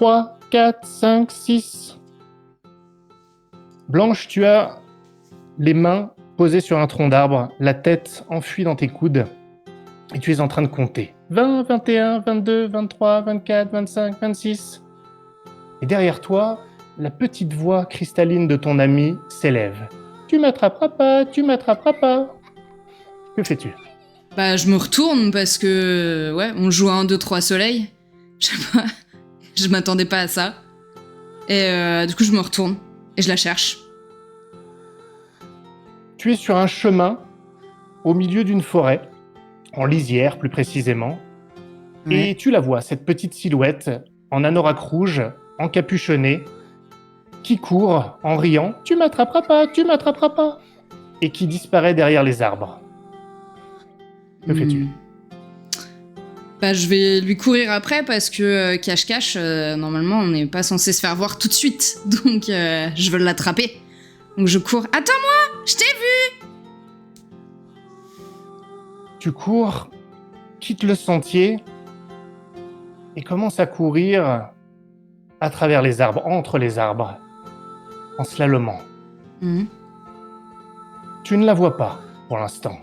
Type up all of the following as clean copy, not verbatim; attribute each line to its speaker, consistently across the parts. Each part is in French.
Speaker 1: 3, 4, 5, 6. Blanche, tu as les mains posées sur un tronc d'arbre, la tête enfuie dans tes coudes, et tu es en train de compter. 20, 21, 22, 23, 24, 25, 26. Et derrière toi, la petite voix cristalline de ton ami s'élève. Tu m'attraperas pas, tu m'attraperas pas. Que fais-tu ?
Speaker 2: Bah, je me retourne parce que, ouais, on joue à 1, 2, 3 soleil. Je sais pas, je m'attendais pas à ça. Et du coup, je me retourne et je la cherche.
Speaker 1: Tu es sur un chemin au milieu d'une forêt, en lisière plus précisément,
Speaker 2: Ouais.
Speaker 1: et tu la vois, cette petite silhouette en anorak rouge, encapuchonnée, qui court en riant « Tu m'attraperas pas, tu m'attraperas pas !» et qui disparaît derrière les arbres. Que fais-tu ?
Speaker 2: Bah, je vais lui courir après parce que cache-cache, normalement, on n'est pas censé se faire voir tout de suite. Donc, je veux l'attraper. Donc, je cours. Attends-moi, je t'ai vu.
Speaker 1: Tu cours, quittes le sentier et commences à courir à travers les arbres, entre les arbres, en slalomant. Tu ne la vois pas pour l'instant,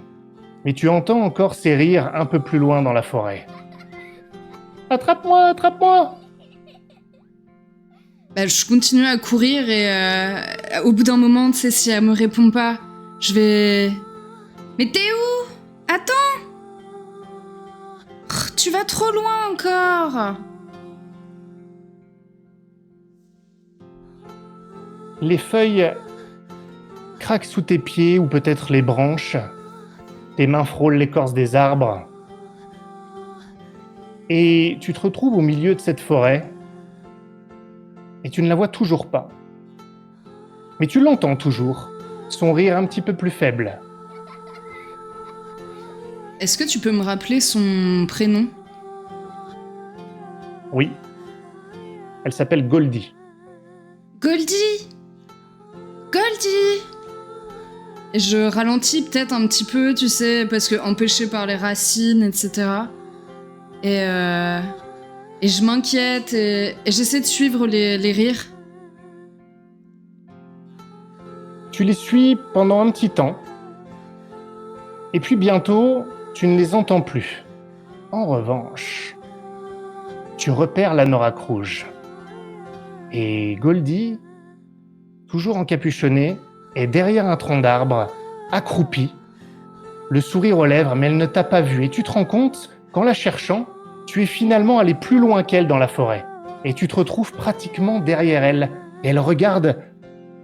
Speaker 1: mais tu entends encore ses rires un peu plus loin dans la forêt. Attrape-moi, attrape-moi!
Speaker 2: Bah, je continue à courir et au bout d'un moment, tu sais, si elle me répond pas, je vais... Mais t'es où? Attends! Tu vas trop loin encore!
Speaker 1: Les feuilles craquent sous tes pieds ou peut-être les branches. Tes mains frôlent l'écorce des arbres. Et tu te retrouves au milieu de cette forêt et tu ne la vois toujours pas. Mais tu l'entends toujours, son rire un petit peu plus faible.
Speaker 2: Est-ce que tu peux me rappeler son prénom?
Speaker 1: Oui, elle s'appelle Goldie.
Speaker 2: Goldie! Goldie! Et je ralentis peut-être un petit peu, tu sais, parce que empêché par les racines, etc. Et je m'inquiète et j'essaie de suivre les rires.
Speaker 1: Tu les suis pendant un petit temps. Et puis bientôt, tu ne les entends plus. En revanche, tu repères l'anorak rouge. Et Goldie, toujours encapuchonnée, est derrière un tronc d'arbre, accroupie, le sourire aux lèvres, mais elle ne t'a pas vu. Et tu te rends compte qu'en la cherchant, tu es finalement allé plus loin qu'elle dans la forêt. Et tu te retrouves pratiquement derrière elle. Et elle regarde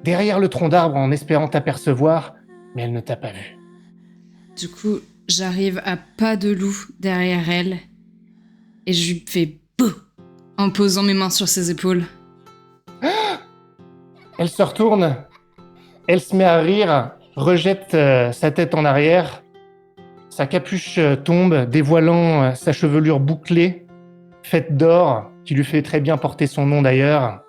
Speaker 1: derrière le tronc d'arbre en espérant t'apercevoir, mais elle ne t'a pas vu.
Speaker 2: Du coup, j'arrive à pas de loup derrière elle et je lui fais bouh en posant mes mains sur ses épaules.
Speaker 1: Elle se retourne, elle se met à rire, rejette sa tête en arrière, sa capuche tombe, dévoilant sa chevelure bouclée, faite d'or, qui lui fait très bien porter son nom d'ailleurs.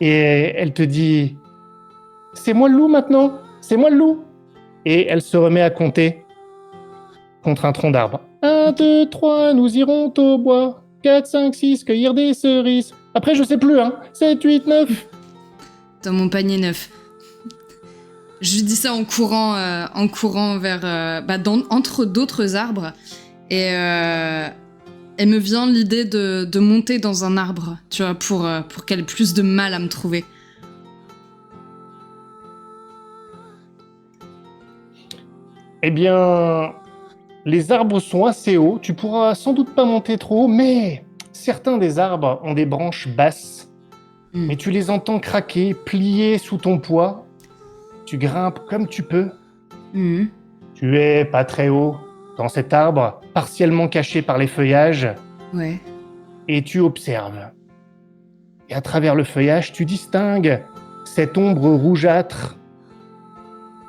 Speaker 1: Et elle te dit « C'est moi le loup maintenant, c'est moi le loup !» Et elle se remet à compter contre un tronc d'arbre. 1, 2, 3, nous irons au bois. 4, 5, 6, cueillir des cerises. Après, je sais plus, hein. 7, 8, 9.
Speaker 2: Dans mon panier neuf. Je lui dis ça en courant vers, entre d'autres arbres. Et elle me vient l'idée de monter dans un arbre, tu vois, pour qu'elle ait plus de mal à me trouver.
Speaker 1: Eh bien, les arbres sont assez hauts. Tu pourras sans doute pas monter trop haut, mais certains des arbres ont des branches basses. Mais tu les entends craquer, plier sous ton poids. Tu grimpes comme tu peux. Tu es pas très haut dans cet arbre, partiellement caché par les feuillages.
Speaker 2: Ouais.
Speaker 1: Et tu observes. Et à travers le feuillage, tu distingues cette ombre rougeâtre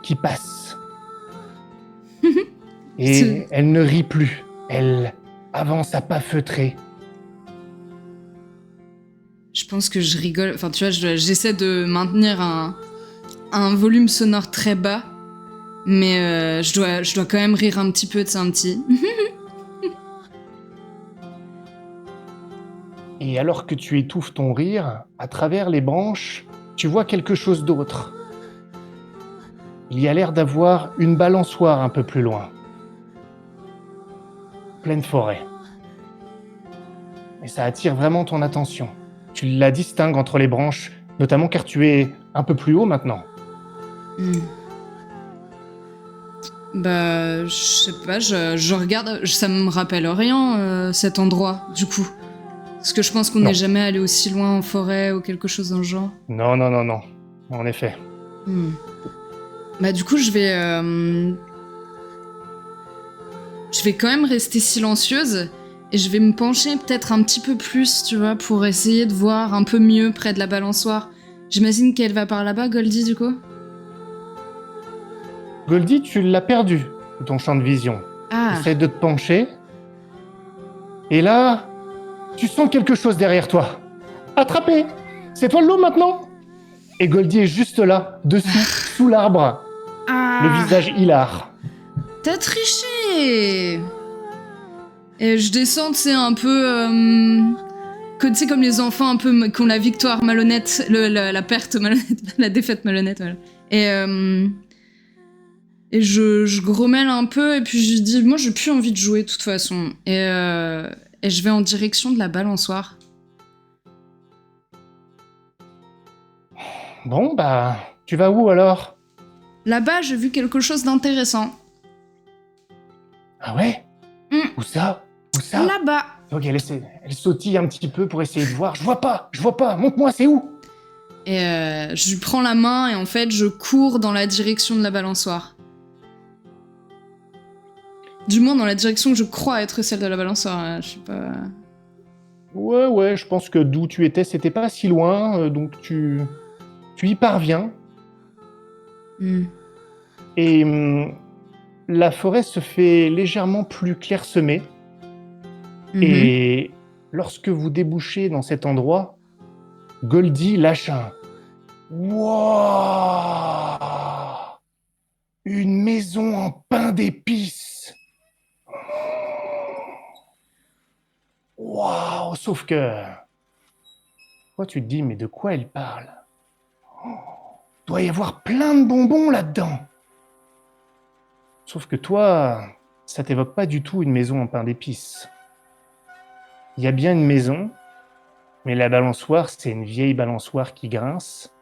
Speaker 1: qui passe. Et elle ne rit plus. Elle avance à pas feutrés.
Speaker 2: Je pense que je rigole. Enfin, tu vois, j'essaie de maintenir un volume sonore très bas, mais je dois quand même rire un petit peu, tu sais, un petit.
Speaker 1: Et alors que tu étouffes ton rire, à travers les branches, tu vois quelque chose d'autre. Il y a l'air d'avoir une balançoire un peu plus loin. Pleine forêt. Et ça attire vraiment ton attention. Tu la distingues entre les branches, notamment car tu es un peu plus haut maintenant.
Speaker 2: Hmm. Bah, je sais pas, je regarde, ça me rappelle rien, cet endroit, du coup. Parce que je pense qu'on
Speaker 1: Non.
Speaker 2: n'est jamais allé aussi loin en forêt ou quelque chose dans le genre.
Speaker 1: Non, non, non, non. En effet.
Speaker 2: Hmm. Bah, du coup, je vais quand même rester silencieuse et je vais me pencher peut-être un petit peu plus, tu vois, pour essayer de voir un peu mieux près de la balançoire. J'imagine qu'elle va par là-bas, Goldie, du coup.
Speaker 1: Goldie, tu l'as perdu de ton champ de vision.
Speaker 2: Ah,
Speaker 1: Essaie de te pencher. Et là, tu sens quelque chose derrière toi. Attrapé! C'est toi le loup maintenant? Et Goldie est juste là, dessous, sous l'arbre, le
Speaker 2: ah,
Speaker 1: visage hilar.
Speaker 2: t'as triché! Et je descends, tu sais, un peu. Tu sais, comme les enfants un peu qui ont la victoire malhonnête, la perte malhonnête, la défaite malhonnête, voilà. Et je grommelle un peu, et puis je dis, moi j'ai plus envie de jouer de toute façon. Et je vais en direction de la balançoire.
Speaker 1: Bon, bah, tu vas où alors?
Speaker 2: Là-bas, j'ai vu quelque chose d'intéressant.
Speaker 1: Ah ouais?
Speaker 2: Hmm.
Speaker 1: Où ça? Où ça?
Speaker 2: Là-bas.
Speaker 1: Ok, elle sautille un petit peu pour essayer de voir. Je vois pas, montre-moi, c'est où?
Speaker 2: Et je lui prends la main, et en fait, je cours dans la direction de la balançoire. Du moins dans la direction que je crois être celle de la balançoire, je sais pas...
Speaker 1: Ouais, je pense que d'où tu étais, c'était pas si loin, donc tu y parviens.
Speaker 2: Hmm.
Speaker 1: Et la forêt se fait légèrement plus clairsemée.
Speaker 2: Mhm.
Speaker 1: Et lorsque vous débouchez dans cet endroit, Goldie lâche un Wouah! Une maison en pain d'épices! Waouh! Sauf que. Toi, tu te dis, mais de quoi elle parle? Doit y avoir plein de bonbons là-dedans! Sauf que toi, ça t'évoque pas du tout une maison en pain d'épices. Il y a bien une maison, mais la balançoire, c'est une vieille balançoire qui grince.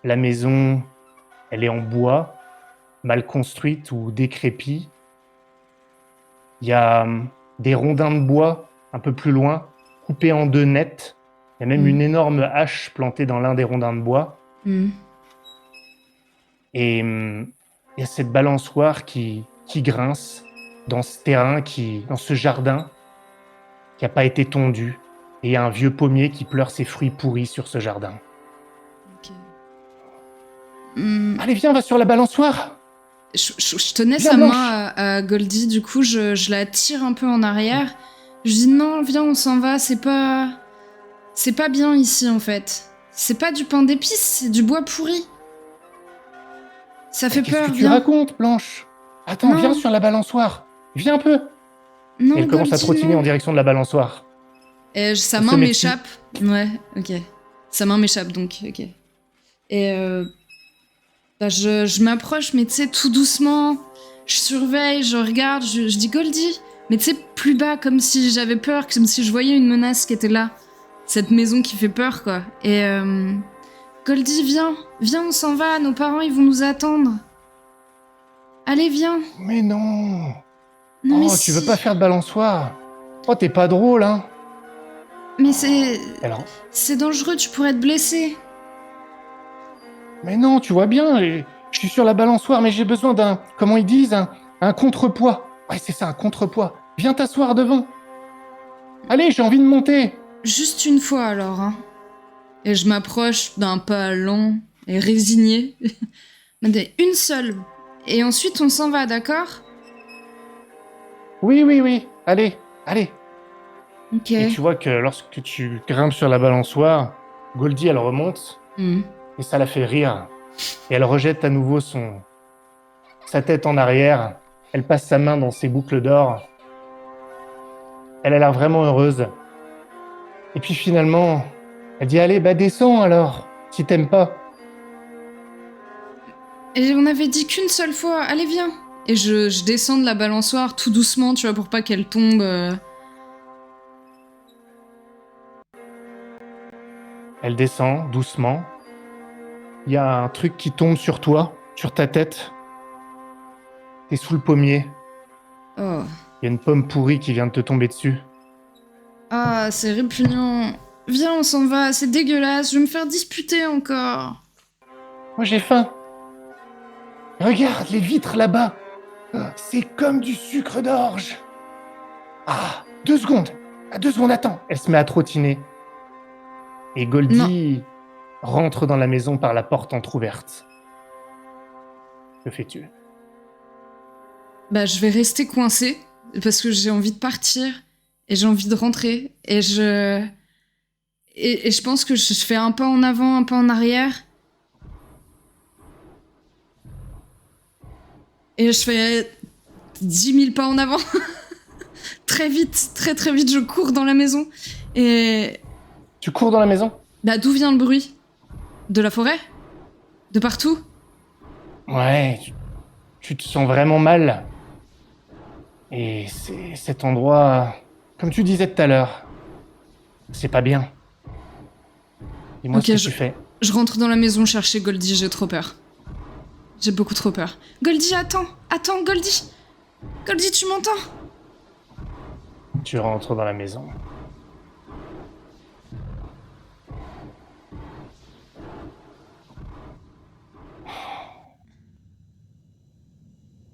Speaker 1: La maison, elle est en bois, mal construite ou décrépite. Il y a des rondins de bois un peu plus loin, coupés en deux nets. Il y a même une énorme hache plantée dans l'un des rondins de bois.
Speaker 2: Hmm.
Speaker 1: Et il y a cette balançoire qui grince dans ce terrain, dans ce jardin qui n'a pas été tondu. Et il y a un vieux pommier qui pleure ses fruits pourris sur ce jardin.
Speaker 2: Ok. Hmm.
Speaker 1: Allez, viens, va sur la balançoire!
Speaker 2: Je tenais
Speaker 1: Viens,
Speaker 2: sa
Speaker 1: Blanche.
Speaker 2: main à Goldie, du coup je la tire un peu en arrière. Je dis non, viens, on s'en va, c'est pas bien ici en fait. C'est pas du pain d'épices, c'est du bois pourri. Ça fait
Speaker 1: Qu'est-ce
Speaker 2: peur,
Speaker 1: que tu
Speaker 2: viens.
Speaker 1: racontes, Blanche? Attends,
Speaker 2: Non,
Speaker 1: viens sur la balançoire. Viens un peu.
Speaker 2: non,
Speaker 1: Et elle commence à
Speaker 2: Goldie,
Speaker 1: trottiner
Speaker 2: non.
Speaker 1: en direction de la balançoire.
Speaker 2: Et sa
Speaker 1: Elle se
Speaker 2: main
Speaker 1: met dessus.
Speaker 2: m'échappe. Ouais, ok. Sa main m'échappe donc, ok. Et bah, je m'approche, mais tu sais, tout doucement. Je surveille, je regarde, je dis Goldie. Mais tu sais, plus bas, comme si j'avais peur, comme si je voyais une menace qui était là. Cette maison qui fait peur, quoi. Et Goldie, viens, on s'en va, nos parents, ils vont nous attendre. Allez, viens.
Speaker 1: Mais non.
Speaker 2: Non, mais
Speaker 1: Oh, tu veux
Speaker 2: si.
Speaker 1: pas faire de balançoire? Oh, t'es pas drôle, hein?
Speaker 2: Mais c'est...
Speaker 1: Alors,
Speaker 2: C'est dangereux, tu pourrais te blesser.
Speaker 1: mais non, tu vois bien, je suis sur la balançoire, mais j'ai besoin d'un, comment ils disent, un contrepoids. Ouais, c'est ça, un contrepoids. Viens t'asseoir devant. Allez, j'ai envie de monter.
Speaker 2: Juste une fois, alors, hein. Et je m'approche d'un pas lent et résigné. Une seule. Et ensuite, on s'en va, d'accord?
Speaker 1: Oui. Allez.
Speaker 2: Ok.
Speaker 1: Et tu vois que lorsque tu grimpes sur la balançoire, Goldie, elle remonte,
Speaker 2: Hmm.
Speaker 1: et ça la fait rire. Et elle rejette à nouveau sa tête en arrière. Elle passe sa main dans ses boucles d'or. Elle a l'air vraiment heureuse. Et puis finalement, elle dit allez, bah descends alors, si t'aimes pas.
Speaker 2: Et on avait dit qu'une seule fois, allez viens. Et je descends de la balançoire tout doucement, tu vois, pour pas qu'elle tombe.
Speaker 1: Elle descend doucement. Il y a un truc qui tombe sur toi, sur ta tête. T'es sous le pommier.
Speaker 2: Oh.
Speaker 1: Il y a une pomme pourrie qui vient de te tomber dessus.
Speaker 2: Ah, c'est répugnant. Viens, on s'en va, c'est dégueulasse, je vais me faire disputer encore.
Speaker 1: Moi j'ai faim. Regarde les vitres là-bas. C'est comme du sucre d'orge. Ah, 2 secondes. Ah, 2 secondes, attends. Elle se met à trottiner. Et
Speaker 2: Non.
Speaker 1: Goldie rentre dans la maison par la porte entr'ouverte. Que fais-tu?
Speaker 2: Bah, je vais rester coincée parce que j'ai envie de partir et j'ai envie de rentrer. Et je pense que je fais un pas en avant, un pas en arrière. Et je fais 10 000 pas en avant. Très vite, très très vite, je cours dans la maison. Et.
Speaker 1: Tu cours dans la maison?
Speaker 2: Bah, d'où vient le bruit? De la forêt? De partout?
Speaker 1: Ouais, tu te sens vraiment mal. Et c'est cet endroit, comme tu disais tout à l'heure, c'est pas bien. Dis-moi
Speaker 2: Ok,
Speaker 1: ce que tu fais.
Speaker 2: je rentre dans la maison chercher Goldie, j'ai trop peur. J'ai beaucoup trop peur. Goldie, attends! Attends, Goldie! Goldie, tu m'entends?
Speaker 1: Tu rentres dans la maison.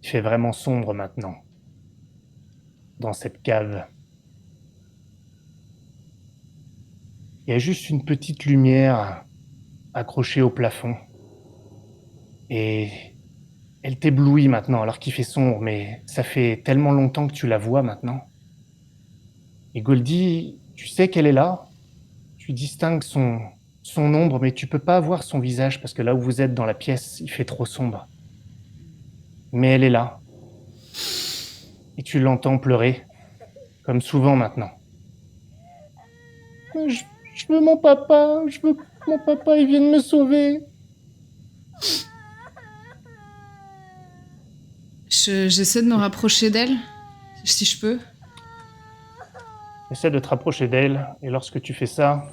Speaker 1: Il fait vraiment sombre maintenant, dans cette cave. Il y a juste une petite lumière accrochée au plafond. Et elle t'éblouit maintenant alors qu'il fait sombre, mais ça fait tellement longtemps que tu la vois maintenant. Et Goldie, tu sais qu'elle est là. Tu distingues son ombre, mais tu peux pas voir son visage parce que là où vous êtes dans la pièce, il fait trop sombre. Mais elle est là. Et tu l'entends pleurer, comme souvent maintenant. Je veux mon papa, je veux que mon papa, il vienne me sauver.
Speaker 2: J'essaie de me rapprocher d'elle, si je peux.
Speaker 1: Essaie de te rapprocher d'elle, et lorsque tu fais ça,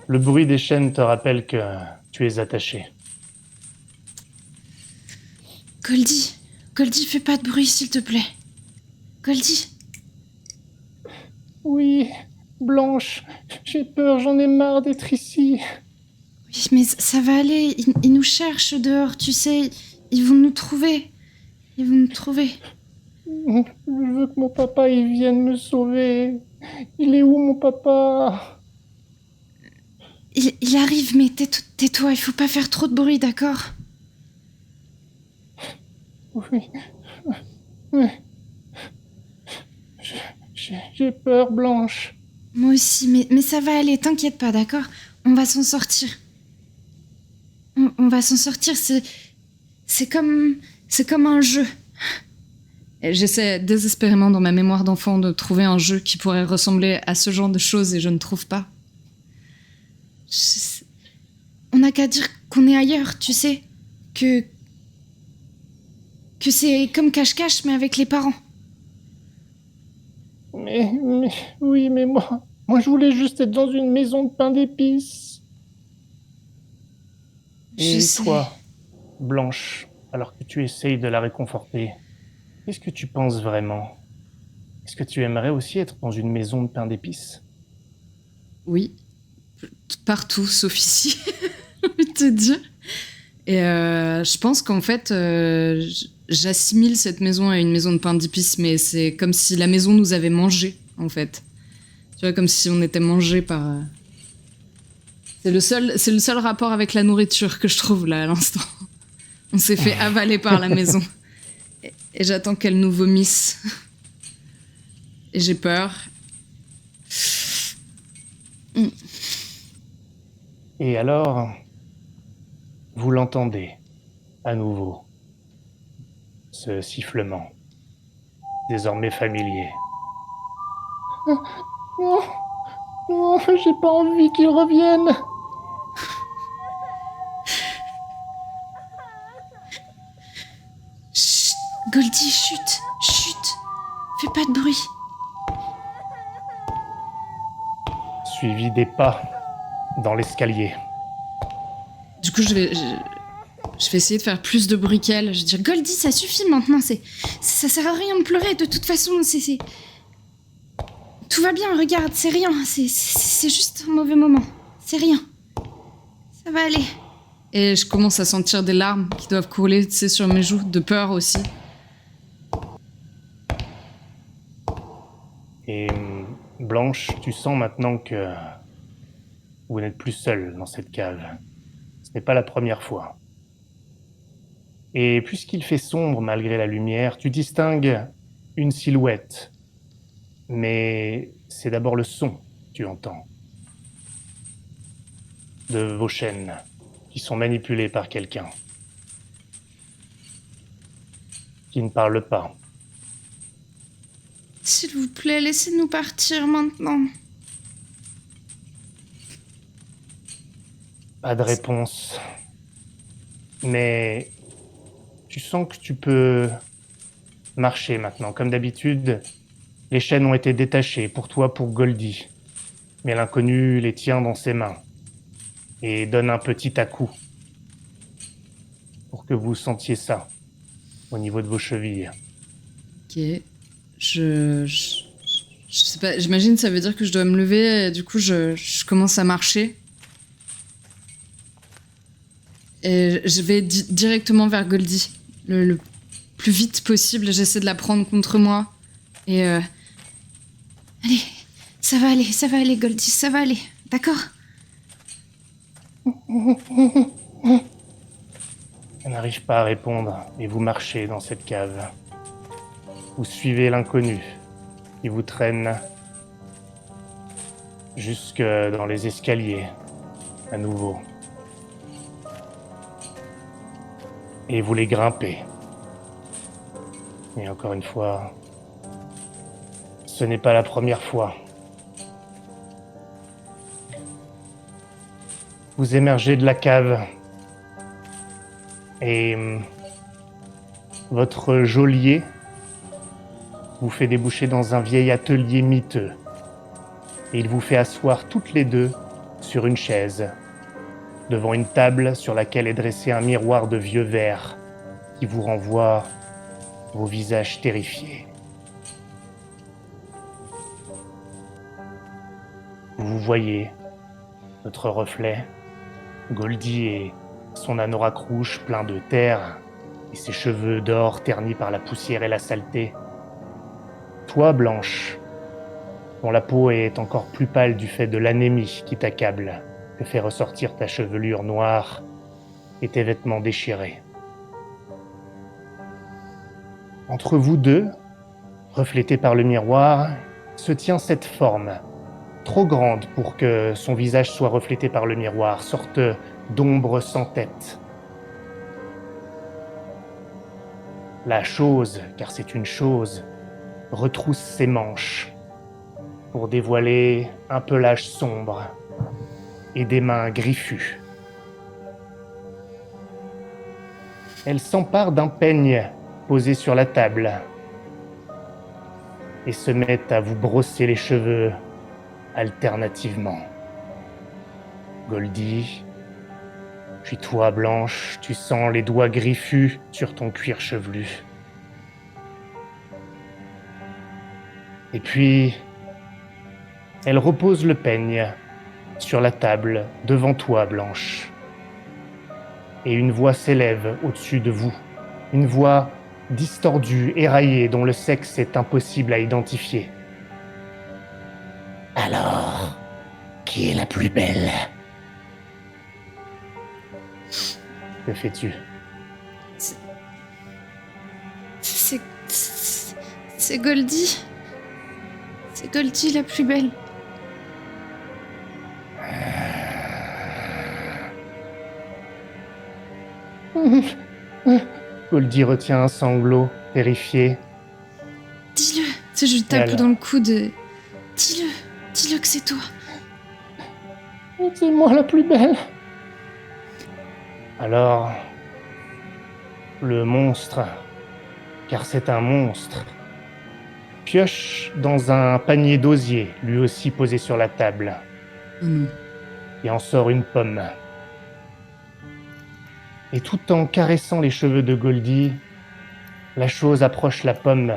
Speaker 1: le bruit des chaînes te rappelle que tu es attaché.
Speaker 2: Goldie, Goldie, fais pas de bruit, s'il te plaît. Goldie.
Speaker 1: Oui, Blanche, j'ai peur, j'en ai marre d'être ici.
Speaker 2: Oui, mais ça va aller. Ils nous cherchent dehors, tu sais. Ils vont nous trouver. Ils vont nous trouver.
Speaker 1: Je veux que mon papa, il vienne me sauver. Il est où mon papa?
Speaker 2: Il arrive, mais tais-toi, il faut pas faire trop de bruit, d'accord?
Speaker 1: Oui, oui. J'ai peur, Blanche.
Speaker 2: Moi aussi, mais ça va aller, t'inquiète pas, d'accord? On va s'en sortir. On va s'en sortir, c'est comme un jeu. Et j'essaie désespérément dans ma mémoire d'enfant de trouver un jeu qui pourrait ressembler à ce genre de choses et je ne trouve pas. On n'a qu'à dire qu'on est ailleurs, tu sais. Que c'est comme cache-cache, mais avec les parents.
Speaker 1: Mais oui, mais moi, je voulais juste être dans une maison de pain d'épices.
Speaker 2: Je
Speaker 1: Et
Speaker 2: sais.
Speaker 1: toi, Blanche, alors que tu essayes de la réconforter, qu'est-ce que tu penses vraiment? Est-ce que tu aimerais aussi être dans une maison de pain d'épices?
Speaker 2: Oui. Partout, sauf ici. J'ai envie de te dire. Et je pense qu'en fait, j'assimile cette maison à une maison de pain d'épices, mais c'est comme si la maison nous avait mangé, en fait. Tu vois, comme si on était mangé par. C'est le seul rapport avec la nourriture que je trouve là à l'instant. On s'est fait avaler par la maison. Et j'attends qu'elle nous vomisse. Et j'ai peur.
Speaker 1: Et alors, vous l'entendez à nouveau, ce sifflement, désormais familier. Non, Oh, j'ai pas envie qu'il revienne.
Speaker 2: Chut, Goldie, chut, chut. Fais pas de bruit.
Speaker 1: Suivi des pas dans l'escalier.
Speaker 2: Du coup, je vais essayer de faire plus de bruit qu'elle. Je vais dire, Goldie, ça suffit maintenant. Ça sert à rien de pleurer. De toute façon, tout va bien, regarde, c'est rien. C'est juste un mauvais moment. C'est rien. Ça va aller. Et je commence à sentir des larmes qui doivent couler, tu sais, sur mes joues, de peur aussi.
Speaker 1: Et Blanche, tu sens maintenant que vous n'êtes plus seule dans cette cave. Ce n'est pas la première fois. Et puisqu'il fait sombre malgré la lumière, tu distingues une silhouette. Mais c'est d'abord le son que tu entends. De vos chaînes qui sont manipulées par quelqu'un. Qui ne parle pas.
Speaker 2: S'il vous plaît, laissez-nous partir maintenant.
Speaker 1: Pas de réponse. Mais tu sens que tu peux marcher maintenant. Comme d'habitude, les chaînes ont été détachées pour toi, pour Goldie. Mais l'inconnu les tient dans ses mains et donne un petit à-coup pour que vous sentiez ça au niveau de vos chevilles.
Speaker 2: Ok. Je sais pas, j'imagine que ça veut dire que je dois me lever et du coup je commence à marcher. Et je vais directement vers Goldie. Le plus vite possible, j'essaie de la prendre contre moi. Et allez, ça va aller Goldie, ça va aller, d'accord?
Speaker 1: Elle n'arrive pas à répondre et vous marchez dans cette cave. Vous suivez l'inconnu qui vous traîne jusque dans les escaliers, à nouveau. Et vous les grimpez. Et encore une fois, ce n'est pas la première fois. Vous émergez de la cave et votre geôlier vous fait déboucher dans un vieil atelier miteux. Et il vous fait asseoir toutes les deux sur une chaise, devant une table sur laquelle est dressé un miroir de vieux verre qui vous renvoie vos visages terrifiés. Vous voyez votre reflet, Goldie et son anorak rouge plein de terre et ses cheveux d'or ternis par la poussière et la saleté. Toi, Blanche, dont la peau est encore plus pâle du fait de l'anémie qui t'accable, que fait ressortir ta chevelure noire et tes vêtements déchirés. Entre vous deux, reflétés par le miroir, se tient cette forme, trop grande pour que son visage soit reflété par le miroir, sorte d'ombre sans tête. La chose, car c'est une chose, retrousse ses manches pour dévoiler un pelage sombre et des mains griffues. Elle s'empare d'un peigne posé sur la table et se met à vous brosser les cheveux alternativement. Goldie, puis toi, Blanche, tu sens les doigts griffus sur ton cuir chevelu. Et puis, elle repose le peigne sur la table devant toi, Blanche. Et une voix s'élève au-dessus de vous. Une voix distordue, éraillée, dont le sexe est impossible à identifier. Alors, qui est la plus belle ? Que fais-tu ?
Speaker 2: C'est Goldie. C'est Goldie la plus belle.
Speaker 1: Goldie retient un sanglot, terrifié.
Speaker 2: Dis-le. Tu sais, je lui tape dans le coude. Dis-le que c'est toi.
Speaker 1: C'est moi la plus belle. Alors, le monstre, car c'est un monstre, pioche dans un panier d'osier, lui aussi posé sur la table,
Speaker 2: Oh non.
Speaker 1: et en sort une pomme. Et tout en caressant les cheveux de Goldie, la chose approche la pomme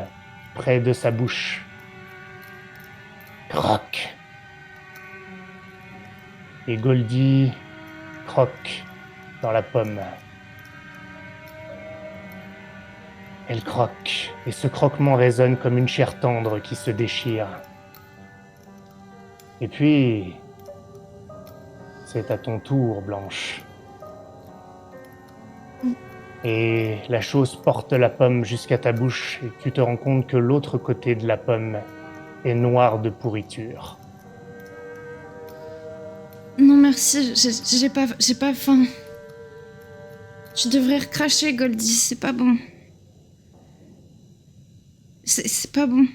Speaker 1: près de sa bouche. Croque. Et Goldie croque dans la pomme. Elle croque, et ce croquement résonne comme une chair tendre qui se déchire. Et puis, c'est à ton tour, Blanche. Et la chose porte la pomme jusqu'à ta bouche, et tu te rends compte que l'autre côté de la pomme est noir de pourriture.
Speaker 2: Non, merci, j'ai pas faim. Tu devrais recracher, Goldie, c'est pas bon. C'est pas bon.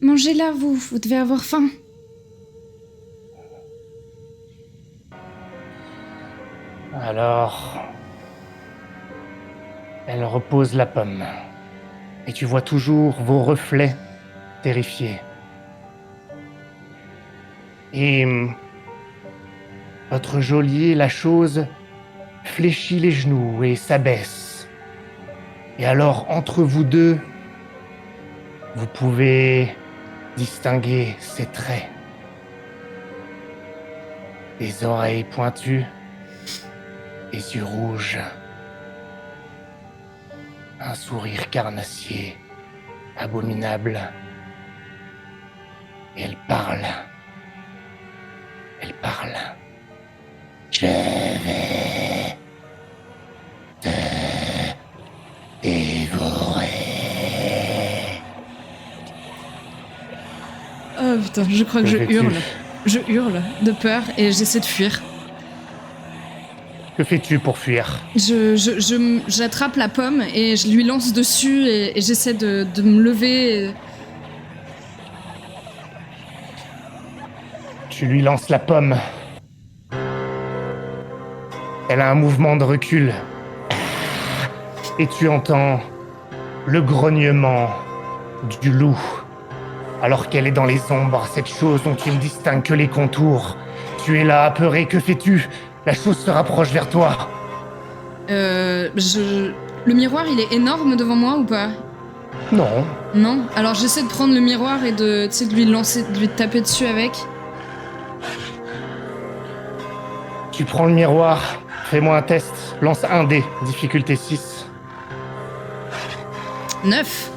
Speaker 2: Mangez-la, vous devez avoir faim.
Speaker 1: Alors, elle repose la pomme, et tu vois toujours vos reflets terrifiés. Et votre geôlier, la chose, fléchit les genoux et s'abaisse. Et alors, entre vous deux, vous pouvez distinguer ses traits. Des oreilles pointues, des yeux rouges, un sourire carnassier, abominable. Et elle parle. Elle parle. Je vais te dévorer.
Speaker 2: Oh putain, je crois que je
Speaker 1: fais-tu?
Speaker 2: hurle. Je hurle de peur et j'essaie de fuir.
Speaker 1: Que fais-tu pour fuir?
Speaker 2: J'attrape la pomme et je lui lance dessus et j'essaie de me lever.
Speaker 1: Tu lui lances la pomme. Elle a un mouvement de recul. Et tu entends le grognement du loup. Alors qu'elle est dans les ombres, cette chose dont tu ne distingues que les contours. Tu es là, apeuré, que fais-tu? La chose se rapproche vers toi.
Speaker 2: Le miroir, il est énorme devant moi ou pas?
Speaker 1: Non.
Speaker 2: Non. Alors j'essaie de prendre le miroir et de lui lancer, de lui taper dessus avec.
Speaker 1: Tu prends le miroir, fais-moi un test. Lance un dé, difficulté 6.
Speaker 2: 9.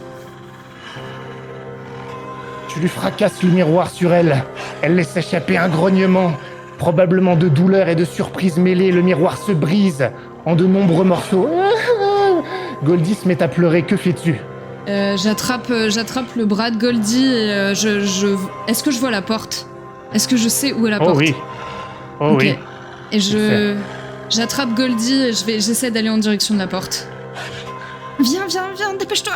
Speaker 1: Tu lui fracasses le miroir sur elle. Elle laisse échapper un grognement, probablement de douleur et de surprise mêlée. Le miroir se brise en de nombreux morceaux. Goldie se met à pleurer. Que fais-tu?
Speaker 2: J'attrape le bras de Goldie et Est-ce que je vois la porte? Est-ce que je sais où est la porte?
Speaker 1: Oh oui. Oh
Speaker 2: Ok.
Speaker 1: oui.
Speaker 2: Et j'attrape Goldie et j'essaie d'aller en direction de la porte. Viens, dépêche-toi!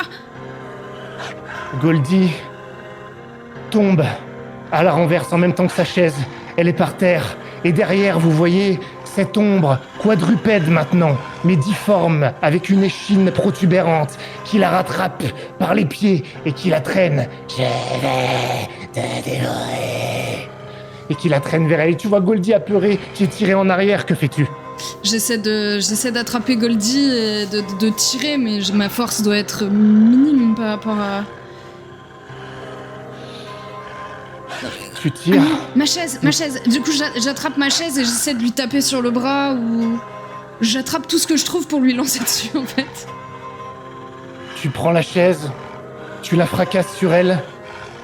Speaker 1: Goldie tombe à la renverse en même temps que sa chaise. Elle est par terre. Et derrière, vous voyez cette ombre quadrupède maintenant, mais difforme, avec une échine protubérante, qui la rattrape par les pieds et qui la traîne. Je vais te dévorer. Et qui la traîne vers elle. Et tu vois Goldie apeurée, qui est tirée en arrière. Que fais-tu?
Speaker 2: J'essaie d'attraper Goldie et de tirer, mais ma force doit être minime par rapport à...
Speaker 1: Tu tires.
Speaker 2: Ma chaise. Du coup, j'attrape ma chaise et j'essaie de lui taper sur le bras ou... J'attrape tout ce que je trouve pour lui lancer dessus, en fait.
Speaker 1: Tu prends la chaise, tu la fracasses sur elle,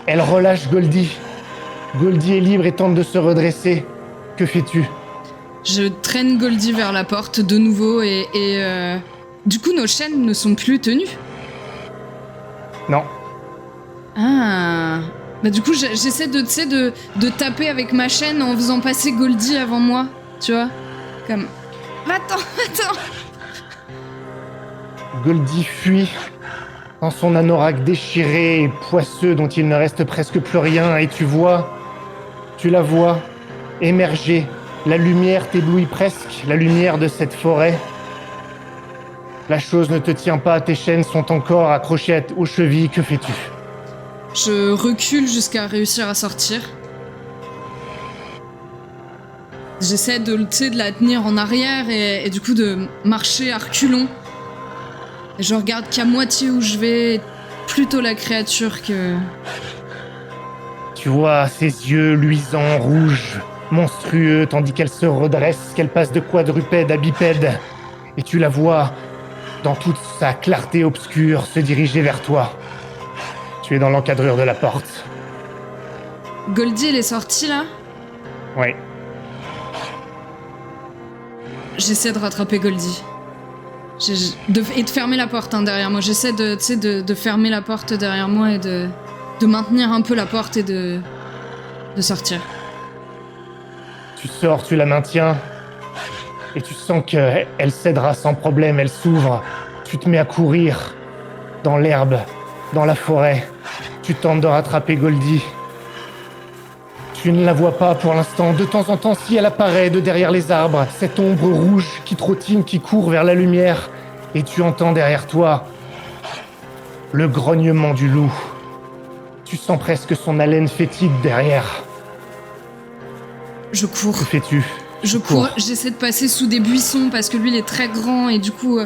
Speaker 1: elle relâche Goldie. Goldie est libre et tente de se redresser. Que fais-tu?
Speaker 2: Je traîne Goldie vers la porte de nouveau et du coup, nos chaînes ne sont plus tenues.
Speaker 1: Non.
Speaker 2: Ah... Bah du coup, j'essaie de taper avec ma chaîne en faisant passer Goldie avant moi, tu vois? Comme... Va-t'en!
Speaker 1: Goldie fuit dans son anorak déchiré et poisseux dont il ne reste presque plus rien et tu la vois émerger. La lumière t'éblouit presque, la lumière de cette forêt. La chose ne te tient pas, tes chaînes sont encore accrochées aux chevilles, que fais-tu?
Speaker 2: Je recule jusqu'à réussir à sortir. J'essaie de la tenir en arrière et du coup de marcher à reculons. Et je regarde qu'à moitié où je vais, plutôt la créature que...
Speaker 1: Tu vois ses yeux luisants, rouges, monstrueux, tandis qu'elle se redresse, qu'elle passe de quadrupède à bipède. Et tu la vois, dans toute sa clarté obscure, se diriger vers toi. Tu es dans l'encadrure de la porte.
Speaker 2: Goldie, elle est sortie là?
Speaker 1: Oui.
Speaker 2: J'essaie de rattraper Goldie. Et de fermer la porte derrière moi. J'essaie de fermer la porte derrière moi et de maintenir un peu la porte et de sortir.
Speaker 1: Tu sors, tu la maintiens, et tu sens qu'elle cédera sans problème, elle s'ouvre. Tu te mets à courir dans l'herbe, dans la forêt. Tu tentes de rattraper Goldie. Tu ne la vois pas pour l'instant. De temps en temps, si elle apparaît de derrière les arbres, cette ombre rouge qui trottine, qui court vers la lumière, et tu entends derrière toi le grognement du loup. Tu sens presque son haleine fétide derrière.
Speaker 2: Je cours.
Speaker 1: Que fais-tu?
Speaker 2: Je cours. J'essaie de passer sous des buissons parce que lui, il est très grand et du coup,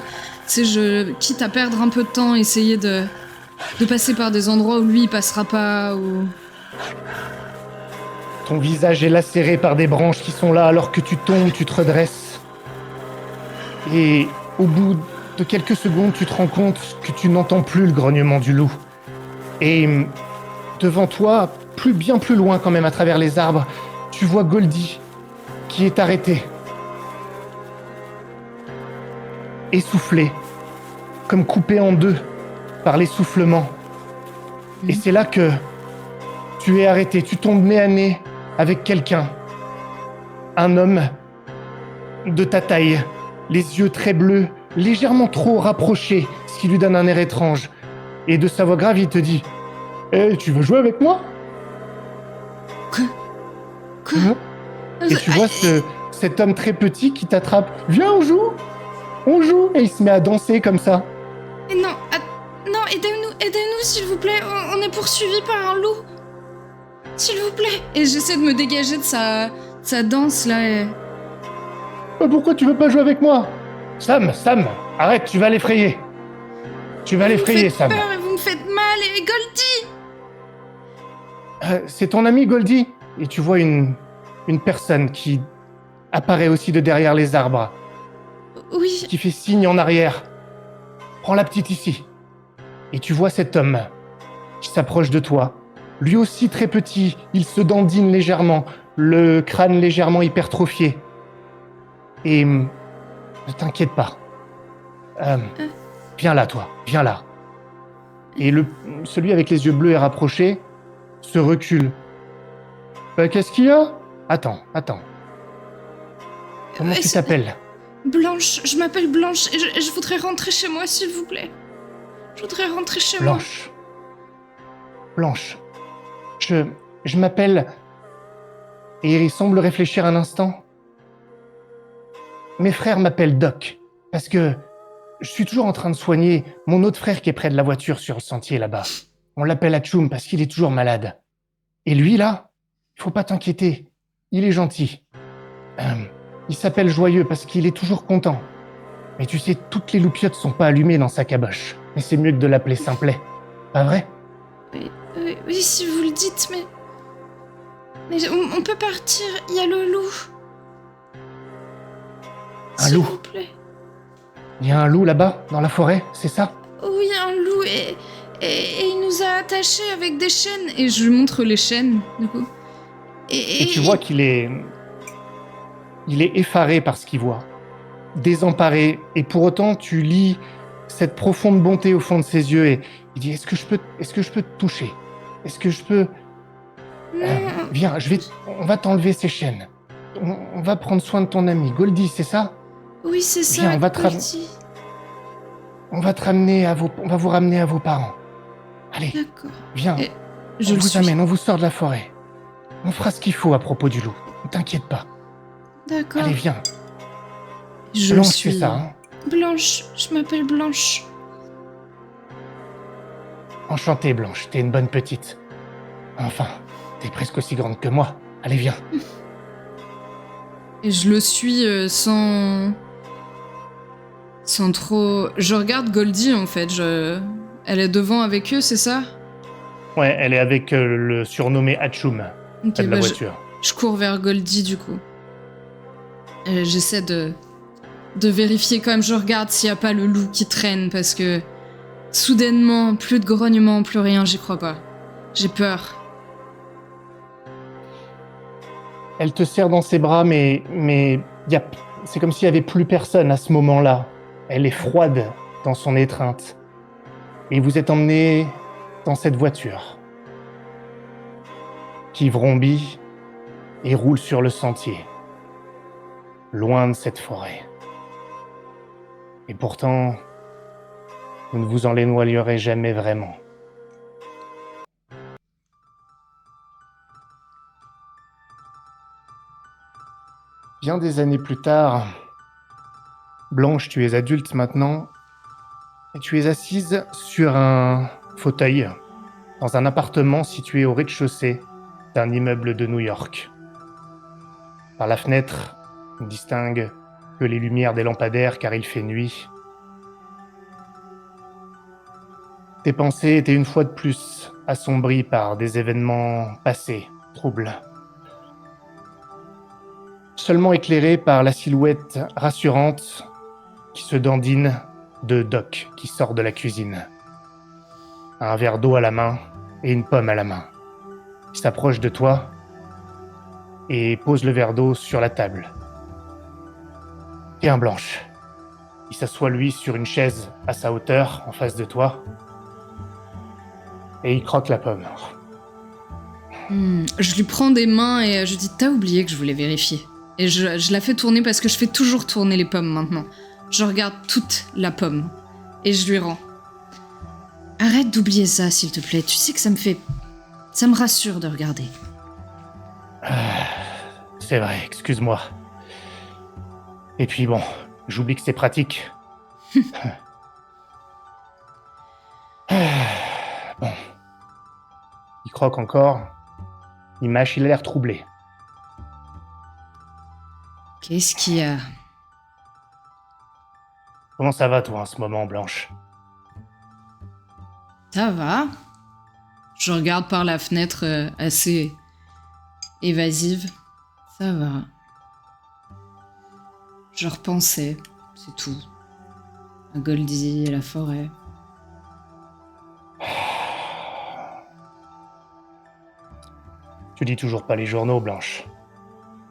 Speaker 2: quitte à perdre un peu de temps, essayer de passer par des endroits où lui, il passera pas ou...
Speaker 1: Ton visage est lacéré par des branches qui sont là alors que tu tombes, tu te redresses. Et au bout de quelques secondes, tu te rends compte que tu n'entends plus le grognement du loup. Et devant toi, bien plus loin quand même à travers les arbres, tu vois Goldie qui est arrêtée. Essoufflée, comme coupée en deux par l'essoufflement. Et c'est là que tu es arrêté, tu tombes nez à nez avec quelqu'un. Un homme de ta taille, les yeux très bleus, légèrement trop rapprochés, ce qui lui donne un air étrange. Et de sa voix grave, il te dit « Eh, tu veux jouer avec moi ?»
Speaker 2: Quoi?
Speaker 1: Et tu vois cet homme très petit qui t'attrape. « Viens, on joue !» On joue. Et il se met à danser comme ça.
Speaker 2: Mais non, non, aidez-nous s'il vous plaît, on est poursuivis par un loup. S'il vous plaît. Et j'essaie de me dégager de sa danse là et...
Speaker 1: Pourquoi tu veux pas jouer avec moi? Sam, arrête, tu vas l'effrayer. Tu vas l'effrayer, Sam.
Speaker 2: Peur et vous me faites mal, et Goldie!
Speaker 1: C'est ton ami Goldie. Et tu vois une personne qui apparaît aussi de derrière les arbres.
Speaker 2: Oui.
Speaker 1: Qui fait signe en arrière. Prends la petite ici. Et tu vois cet homme qui s'approche de toi. Lui aussi très petit, il se dandine légèrement, le crâne légèrement hypertrophié. Et ne t'inquiète pas. Viens là, toi, viens là. Et celui avec les yeux bleus et rapproché se recule. Qu'est-ce qu'il y a? Attends. Comment tu t'appelles?
Speaker 2: Blanche, je m'appelle Blanche et je voudrais rentrer chez moi, s'il vous plaît. Je voudrais rentrer chez moi.
Speaker 1: Blanche. Je m'appelle... Et il semble réfléchir un instant. Mes frères m'appellent Doc, parce que je suis toujours en train de soigner mon autre frère qui est près de la voiture sur le sentier là-bas. On l'appelle Atchoum parce qu'il est toujours malade. Et lui, là, il faut pas t'inquiéter, il est gentil. Il s'appelle Joyeux parce qu'il est toujours content. Mais tu sais, toutes les loupiottes sont pas allumées dans sa caboche. Mais c'est mieux que de l'appeler Simplet. Pas vrai?
Speaker 2: Oui, si vous le dites, mais on peut partir, il y a le loup.
Speaker 1: Un loup?
Speaker 2: S'il vous plaît.
Speaker 1: Il y a un loup là-bas, dans la forêt, c'est ça?
Speaker 2: Oui, un loup, et il nous a attachés avec des chaînes. Et je lui montre les chaînes, du coup.
Speaker 1: Et tu vois qu'il est... Il est effaré par ce qu'il voit. Désemparé. Et pour autant, tu lis cette profonde bonté au fond de ses yeux et il dit, est-ce que je peux te toucher? Est-ce que je peux... viens, on va t'enlever ces chaînes. On va prendre soin de ton ami. Goldie, c'est ça?
Speaker 2: Oui, c'est ça,
Speaker 1: viens,
Speaker 2: Goldie.
Speaker 1: On va vous ramener à vos parents. Allez, viens, on vous amène, on vous sort de la forêt. On fera ce qu'il faut à propos du loup. T'inquiète pas.
Speaker 2: D'accord.
Speaker 1: Allez, viens.
Speaker 2: Je
Speaker 1: Blanche
Speaker 2: suis
Speaker 1: fait ça, hein.
Speaker 2: Blanche. Je m'appelle Blanche.
Speaker 1: Enchantée, Blanche. T'es une bonne petite. Enfin, t'es presque aussi grande que moi. Allez, viens.
Speaker 2: Et je le suis sans trop. Je regarde Goldie en fait. Elle est devant avec eux, c'est ça?
Speaker 1: Ouais, elle est avec le surnommé Hatchoum,
Speaker 2: Ok,
Speaker 1: près de la
Speaker 2: bah
Speaker 1: voiture.
Speaker 2: je cours vers Goldie du coup. J'essaie de vérifier quand même. Je regarde s'il n'y a pas le loup qui traîne parce que soudainement, plus de grognements, plus rien, j'y crois pas. J'ai peur.
Speaker 1: Elle te serre dans ses bras, mais c'est comme s'il n'y avait plus personne à ce moment-là. Elle est froide dans son étreinte. Et vous êtes emmenés dans cette voiture qui vrombit et roule sur le sentier, loin de cette forêt. Et pourtant, vous ne vous en éloignerez jamais vraiment. Bien des années plus tard, Blanche, tu es adulte maintenant, et tu es assise sur un fauteuil dans un appartement situé au rez-de-chaussée d'un immeuble de New York. Par la fenêtre, on distingue que les lumières des lampadaires car il fait nuit. Tes pensées étaient une fois de plus assombries par des événements passés, troubles. Seulement éclairées par la silhouette rassurante qui se dandine de Doc qui sort de la cuisine. Un verre d'eau à la main et une pomme à la main. Il s'approche de toi et pose le verre d'eau sur la table. Tiens, Blanche. Il s'assoit lui sur une chaise à sa hauteur, en face de toi. Et il croque la pomme.
Speaker 2: Je lui prends des mains et je dis t'as oublié que je voulais vérifier. Et je la fais tourner parce que je fais toujours tourner les pommes maintenant. Je regarde toute la pomme et je lui rends. Arrête d'oublier ça s'il te plaît. Tu sais que ça me rassure de regarder.
Speaker 1: C'est vrai, excuse-moi. Et puis bon, j'oublie que c'est pratique. Bon. Il croque encore. Il mâche, il a l'air troublé.
Speaker 2: Qu'est-ce qu'il y a?
Speaker 1: Comment ça va, toi, en ce moment, Blanche?
Speaker 2: Ça va. Je regarde par la fenêtre assez évasive. Ça va. Je repensais, c'est tout. À Goldie et la forêt.
Speaker 1: Tu lis toujours pas les journaux, Blanche?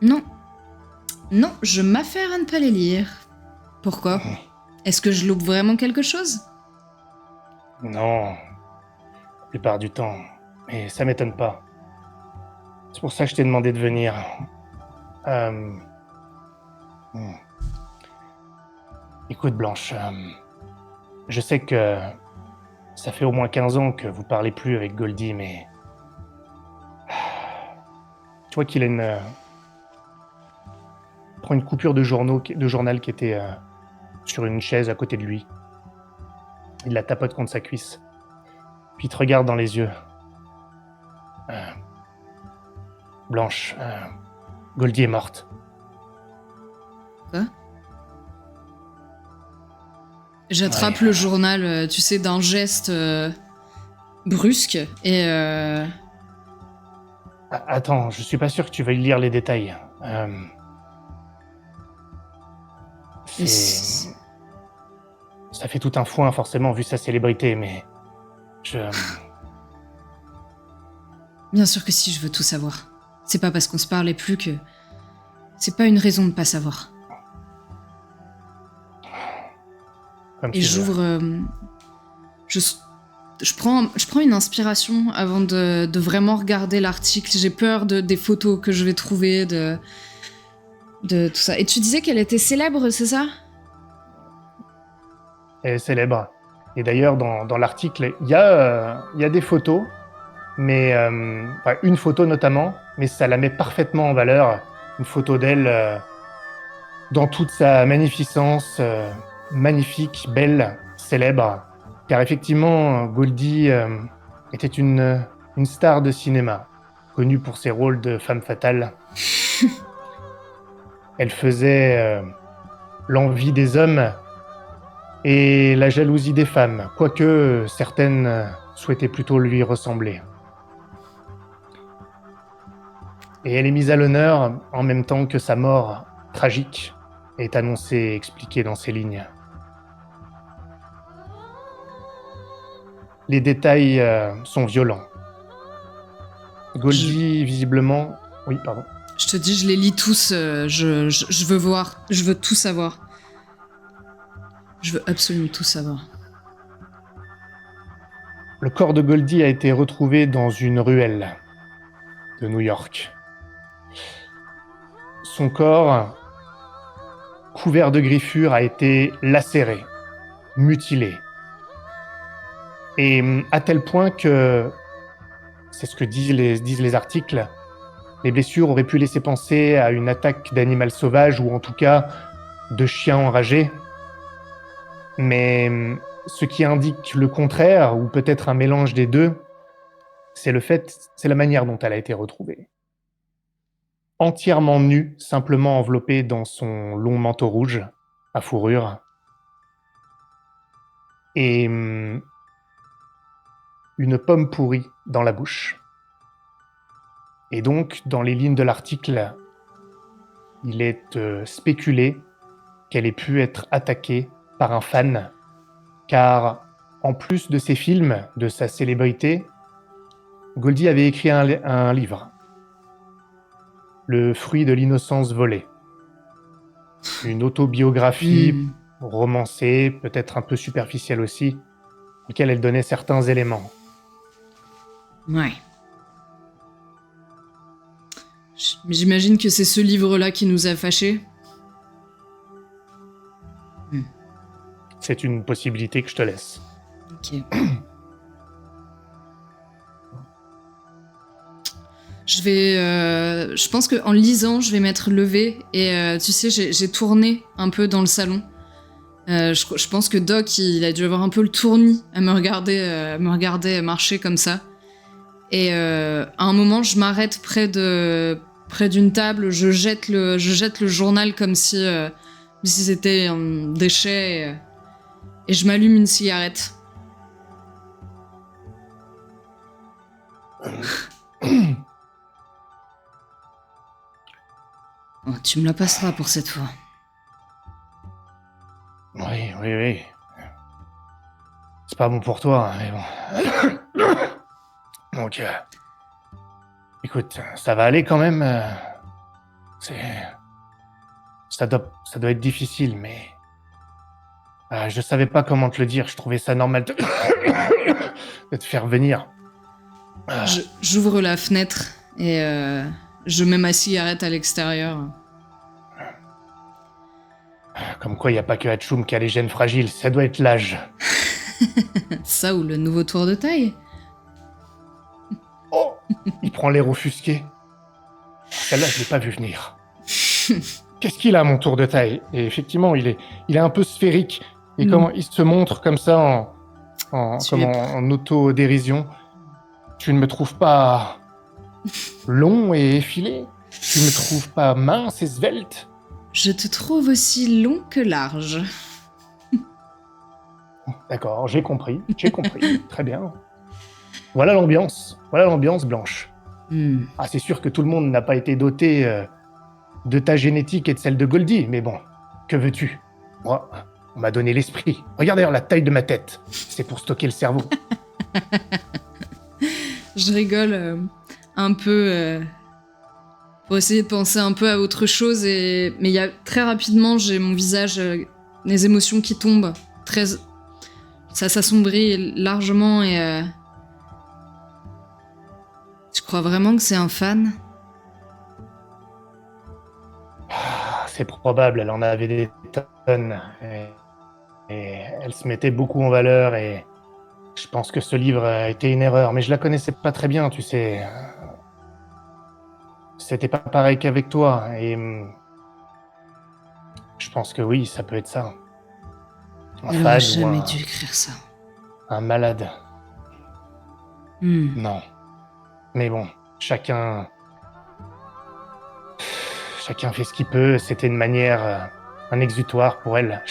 Speaker 2: Non. Non, je m'affaire à ne pas les lire. Pourquoi? Est-ce que je loupe vraiment quelque chose?
Speaker 1: Non, la plupart du temps. Mais ça m'étonne pas. C'est pour ça que je t'ai demandé de venir. Écoute, Blanche, je sais que ça fait au moins 15 ans que vous parlez plus avec Goldie, mais... Tu vois qu'il a il prend une coupure de journal qui était sur une chaise à côté de lui. Il la tapote contre sa cuisse. Puis il te regarde dans les yeux. Blanche, Goldie est morte.
Speaker 2: Quoi? J'attrape
Speaker 1: Ouais.
Speaker 2: le journal, tu sais, d'un geste brusque et
Speaker 1: Attends, je suis pas sûr que tu veuilles lire les détails.
Speaker 2: c'est-
Speaker 1: Ça fait tout un foin, forcément, vu sa célébrité, mais...
Speaker 2: Bien sûr que si, je veux tout savoir. C'est pas parce qu'on se parlait plus que... C'est pas une raison de pas savoir.
Speaker 1: Comme
Speaker 2: Et
Speaker 1: tu veux.
Speaker 2: j'ouvre... Je prends une inspiration avant de vraiment regarder l'article. J'ai peur des photos que je vais trouver, de tout ça. Et tu disais qu'elle était célèbre, c'est ça?
Speaker 1: Elle est célèbre. Et d'ailleurs, dans l'article, il y a des photos, mais enfin, une photo notamment, mais ça la met parfaitement en valeur. une photo d'elle dans toute sa magnificence, magnifique, belle, célèbre. Car effectivement, Goldie était une star de cinéma, connue pour ses rôles de femme fatale. Elle faisait l'envie des hommes et la jalousie des femmes, quoique certaines souhaitaient plutôt lui ressembler. Et elle est mise à l'honneur en même temps que sa mort tragique est annoncée et expliquée dans ces lignes. Les détails sont violents. Goldie, visiblement... Oui, pardon.
Speaker 2: Je te dis, je les lis tous. Je veux voir. Je veux tout savoir. Je veux absolument tout savoir.
Speaker 1: Le corps de Goldie a été retrouvé dans une ruelle de New York. Son corps, couvert de griffures, a été lacéré, mutilé. Et à tel point que, c'est ce que disent les articles, les blessures auraient pu laisser penser à une attaque d'animal sauvage ou en tout cas de chien enragé. Mais ce qui indique le contraire, ou peut-être un mélange des deux, c'est la manière dont elle a été retrouvée. Entièrement nue, simplement enveloppée dans son long manteau rouge à fourrure. Et une pomme pourrie dans la bouche. Et donc, dans les lignes de l'article, il est spéculé qu'elle ait pu être attaquée par un fan, car en plus de ses films, de sa célébrité, Goldie avait écrit un livre, Le fruit de l'innocence volée. Une autobiographie romancée, peut-être un peu superficielle aussi, dans laquelle elle donnait certains éléments.
Speaker 2: Ouais. Mais j'imagine que c'est ce livre-là qui nous a fâchés.
Speaker 1: C'est une possibilité que je te laisse.
Speaker 2: Ok. Je pense qu'en lisant, je vais m'être levée et tu sais, j'ai tourné un peu dans le salon. Je pense que Doc, il a dû avoir un peu le tournis à me regarder marcher comme ça. Et à un moment, je m'arrête près d'une table, je jette le journal comme si c'était un déchet et je m'allume une cigarette. Oh, tu me la passeras pour cette fois.
Speaker 1: Oui. C'est pas bon pour toi, mais bon. Donc, écoute, ça va aller quand même. Ça doit être difficile, mais je savais pas comment te le dire. Je trouvais ça normal de te faire venir.
Speaker 2: J'ouvre la fenêtre et je mets ma cigarette à l'extérieur.
Speaker 1: Comme quoi, il n'y a pas que Hatchoum qui a les gènes fragiles. Ça doit être l'âge.
Speaker 2: Ça ou le nouveau tour de taille.
Speaker 1: Oh, il prend l'air offusqué. Celle-là, je l'ai pas vu venir. Qu'est-ce qu'il a, mon tour de taille? Et effectivement, il est un peu sphérique. Et comment il se montre comme ça en autodérision. Tu ne me trouves pas long et effilé? Tu ne me trouves pas mince et svelte?
Speaker 2: Je te trouve aussi long que large.
Speaker 1: D'accord, j'ai compris. Très bien. Voilà l'ambiance Blanche. Ah, c'est sûr que tout le monde n'a pas été doté de ta génétique et de celle de Goldie, mais bon, que veux-tu? Moi, on m'a donné l'esprit. Regarde d'ailleurs la taille de ma tête. C'est pour stocker le cerveau.
Speaker 2: Je rigole un peu pour essayer de penser un peu à autre chose, mais il y a très rapidement, j'ai mon visage, les émotions qui tombent, ça s'assombrit largement et tu crois vraiment que c'est un fan?
Speaker 1: C'est probable, elle en avait des tonnes. Et elle se mettait beaucoup en valeur et je pense que ce livre a été une erreur, mais je la connaissais pas très bien, tu sais. c'était pas pareil qu'avec toi. Et je pense que oui, ça peut être ça. Un
Speaker 2: Elle aurait
Speaker 1: fan ou
Speaker 2: jamais dû écrire ça.
Speaker 1: un malade.
Speaker 2: Hmm.
Speaker 1: Non. Mais bon, chacun fait ce qu'il peut. C'était une manière, un exutoire pour elle.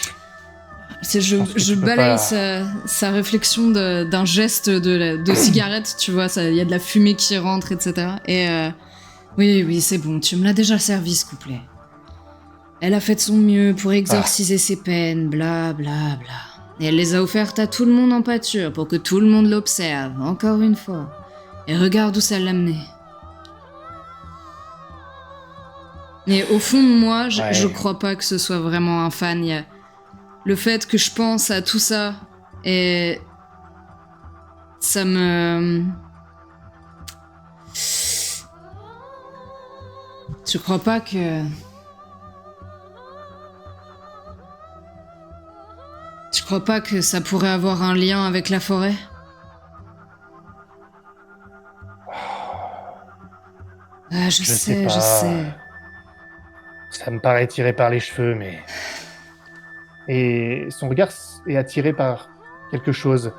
Speaker 2: Je
Speaker 1: pense que
Speaker 2: je
Speaker 1: tu peux
Speaker 2: balaye
Speaker 1: pas-
Speaker 2: sa réflexion d'un geste de cigarette, tu vois, il y a de la fumée qui rentre, etc. Et oui, c'est bon, tu me l'as déjà servi ce couplet. Elle a fait de son mieux pour exorciser ses peines, bla bla bla. Et elle les a offertes à tout le monde en pâture pour que tout le monde l'observe, encore une fois. Et regarde où ça l'a amené. Mais au fond de moi, je
Speaker 1: Ouais.
Speaker 2: crois pas que ce soit vraiment un fan. Il y a le fait que je pense à tout ça et ça me... Je crois pas que... Je crois pas que ça pourrait avoir un lien avec la forêt. Ah, je
Speaker 1: sais
Speaker 2: sais, je
Speaker 1: pas.
Speaker 2: sais.
Speaker 1: Ça me paraît tiré par les cheveux, mais... Et son regard est attiré par quelque chose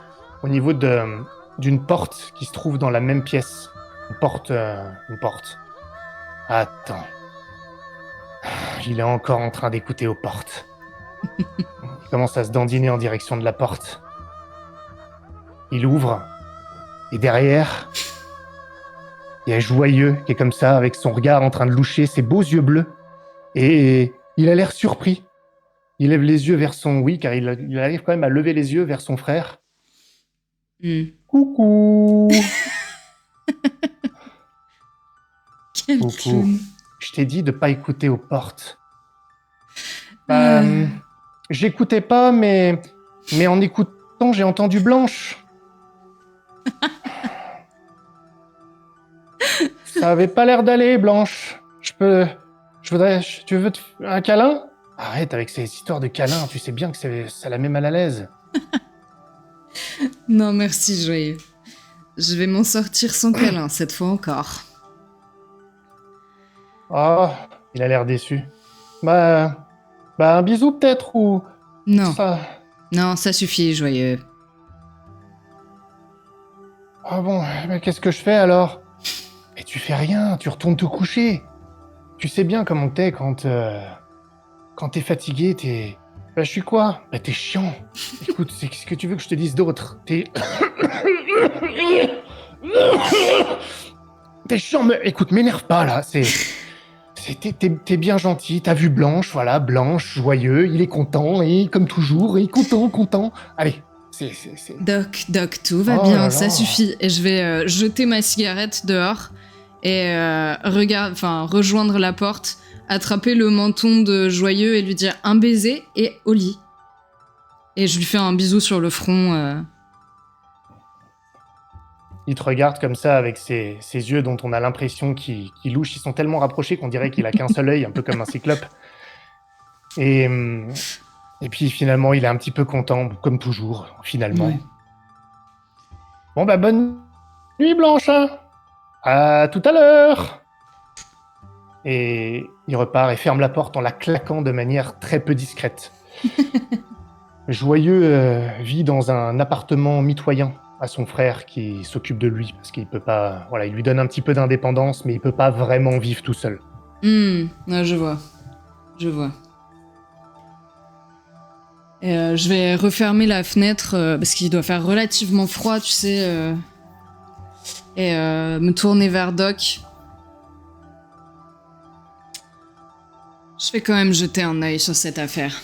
Speaker 1: au niveau d'une porte qui se trouve dans la même pièce. Une porte, une porte. Attends. Il est encore en train d'écouter aux portes. Il commence à se dandiner en direction de la porte. Il ouvre. Et derrière, il y a Joyeux qui est comme ça, avec son regard en train de loucher, ses beaux yeux bleus. Et il a l'air surpris. Il lève les yeux vers son... Oui, car il arrive quand même à lever les yeux vers son frère. Coucou.
Speaker 2: Quel
Speaker 1: Coucou.
Speaker 2: clown.
Speaker 1: Je t'ai dit de pas écouter aux portes.
Speaker 2: Euh,
Speaker 1: J'écoutais pas, mais en écoutant, j'ai entendu Blanche. Ça avait pas l'air d'aller, Blanche. Tu veux un câlin? Arrête avec ces histoires de câlins, tu sais bien que ça la met mal à l'aise.
Speaker 2: Non, merci, Joyeux. Je vais m'en sortir sans câlin, cette fois encore.
Speaker 1: Ah, il a l'air déçu. Un bisou peut-être, ou...
Speaker 2: Non,
Speaker 1: Ça...
Speaker 2: non, ça suffit, Joyeux.
Speaker 1: Ah bon, mais qu'est-ce que je fais alors? Mais tu fais rien, tu retournes te coucher. Tu sais bien comment t'es quand t'es fatigué, t'es... Bah, je suis quoi? Bah, t'es chiant. Écoute, c'est ce que tu veux que je te dise d'autre. T'es chiant, mais écoute, m'énerve pas, là. T'es bien gentil, t'as vu Blanche, voilà, Blanche, joyeux, il est content, et comme toujours, et content. Allez, c'est...
Speaker 2: Doc, tout va
Speaker 1: Oh
Speaker 2: bien,
Speaker 1: là là.
Speaker 2: ça suffit. Et je vais jeter ma cigarette dehors et rejoindre la porte, attraper le menton de Joyeux et lui dire un baiser et au lit. Et je lui fais un bisou sur le front.
Speaker 1: Il te regarde comme ça avec ses yeux dont on a l'impression qu'ils louchent. Ils sont tellement rapprochés qu'on dirait qu'il a qu'un seul œil, un peu comme un cyclope. Et puis finalement, il est un petit peu content, comme toujours, finalement.
Speaker 2: Ouais.
Speaker 1: Bon bah bonne nuit, Blanche. À tout à l'heure. Et il repart et ferme la porte en la claquant de manière très peu discrète. Joyeux vit dans un appartement mitoyen à son frère qui s'occupe de lui parce qu'il peut pas... Voilà, il lui donne un petit peu d'indépendance, mais il peut pas vraiment vivre tout seul.
Speaker 2: Ouais, je vois. Et je vais refermer la fenêtre parce qu'il doit faire relativement froid, tu sais. Et me tourner vers Doc. Je vais quand même jeter un œil sur cette affaire.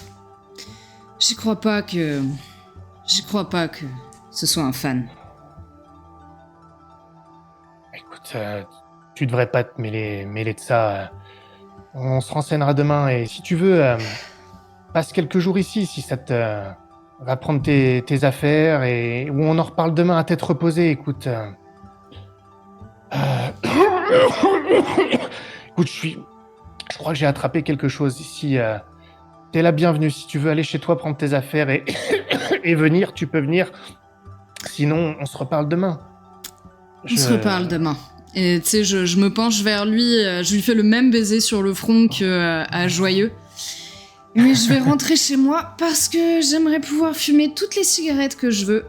Speaker 2: J'y crois pas que ce soit un fan.
Speaker 1: Écoute, tu devrais pas te mêler de ça. On se renseignera demain et si tu veux, passe quelques jours ici si ça te va prendre tes affaires et ou on en reparle demain à tête reposée. Écoute, écoute, je crois que j'ai attrapé quelque chose ici. T'es la bienvenue. Si tu veux aller chez toi prendre tes affaires et venir, tu peux venir. Sinon, on se reparle demain.
Speaker 2: On se reparle demain. Et tu sais, je me penche vers lui, je lui fais le même baiser sur le front à Joyeux. Mais je vais rentrer chez moi parce que j'aimerais pouvoir fumer toutes les cigarettes que je veux,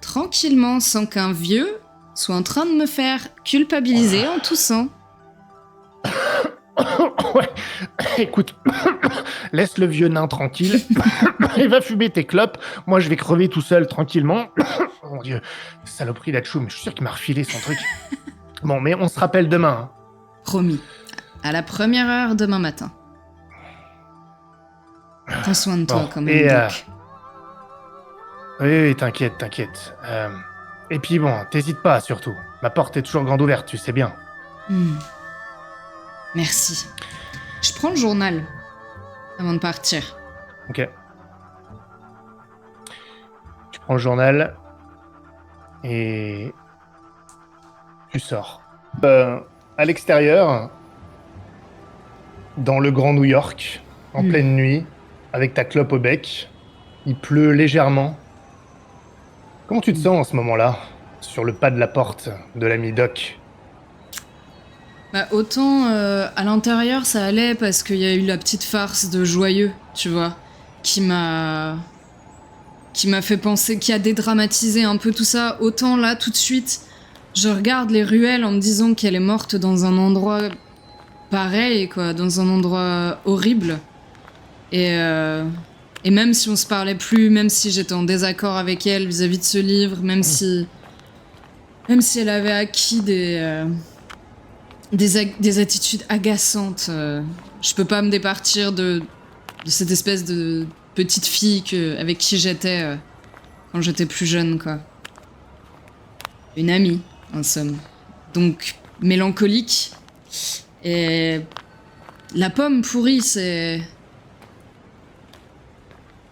Speaker 2: tranquillement, sans qu'un vieux soit en train de me faire culpabiliser en toussant.
Speaker 1: Ouais, écoute, laisse le vieux nain tranquille. Il va fumer tes clopes. Moi, je vais crever tout seul, tranquillement. Oh mon Dieu, saloperie d'Achou, mais je suis sûr qu'il m'a refilé son truc. Bon, mais on se rappelle demain.
Speaker 2: Promis. À la première heure demain matin. Prends soin de toi
Speaker 1: Bon,
Speaker 2: quand même,
Speaker 1: et,
Speaker 2: Doc.
Speaker 1: Oui, t'inquiète. Et puis bon, t'hésites pas, surtout. Ma porte est toujours grande ouverte, tu sais bien.
Speaker 2: Merci. Je prends le journal avant de partir.
Speaker 1: Ok. Tu prends le journal et tu sors. À l'extérieur, dans le Grand New York, en pleine nuit, avec ta clope au bec, il pleut légèrement. Comment tu te sens en ce moment-là, sur le pas de la porte de l'ami Doc?
Speaker 2: Bah, autant à l'intérieur ça allait parce qu'il y a eu la petite farce de Joyeux, tu vois, qui m'a fait penser, qui a dédramatisé un peu tout ça. Autant là, tout de suite, je regarde les ruelles en me disant qu'elle est morte dans un endroit pareil, quoi, dans un endroit horrible. Et même si on se parlait plus, même si j'étais en désaccord avec elle vis-à-vis de ce livre, même si elle avait acquis des attitudes agaçantes, je peux pas me départir de cette espèce de petite fille avec qui j'étais quand j'étais plus jeune, quoi. Une amie, en somme. Donc, mélancolique. Et la pomme pourrie, c'est...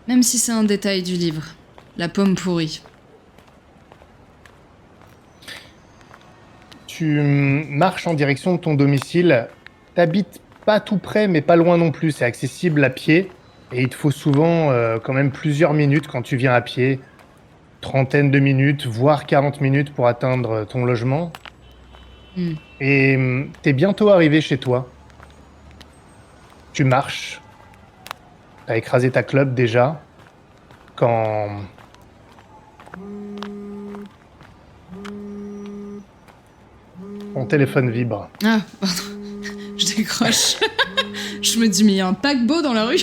Speaker 2: Même si c'est un détail du livre, la pomme pourrie.
Speaker 1: Tu marches en direction de ton domicile. T'habites pas tout près, mais pas loin non plus. C'est accessible à pied. Et il te faut souvent quand même plusieurs minutes quand tu viens à pied. Trentaine de minutes, voire 40 minutes pour atteindre ton logement. Et t'es bientôt arrivé chez toi. Tu marches. T'as écrasé ta clope déjà. Quand... Ton téléphone vibre.
Speaker 2: Ah, pardon. Je décroche. Je me dis, mais il y a un paquebot dans la rue.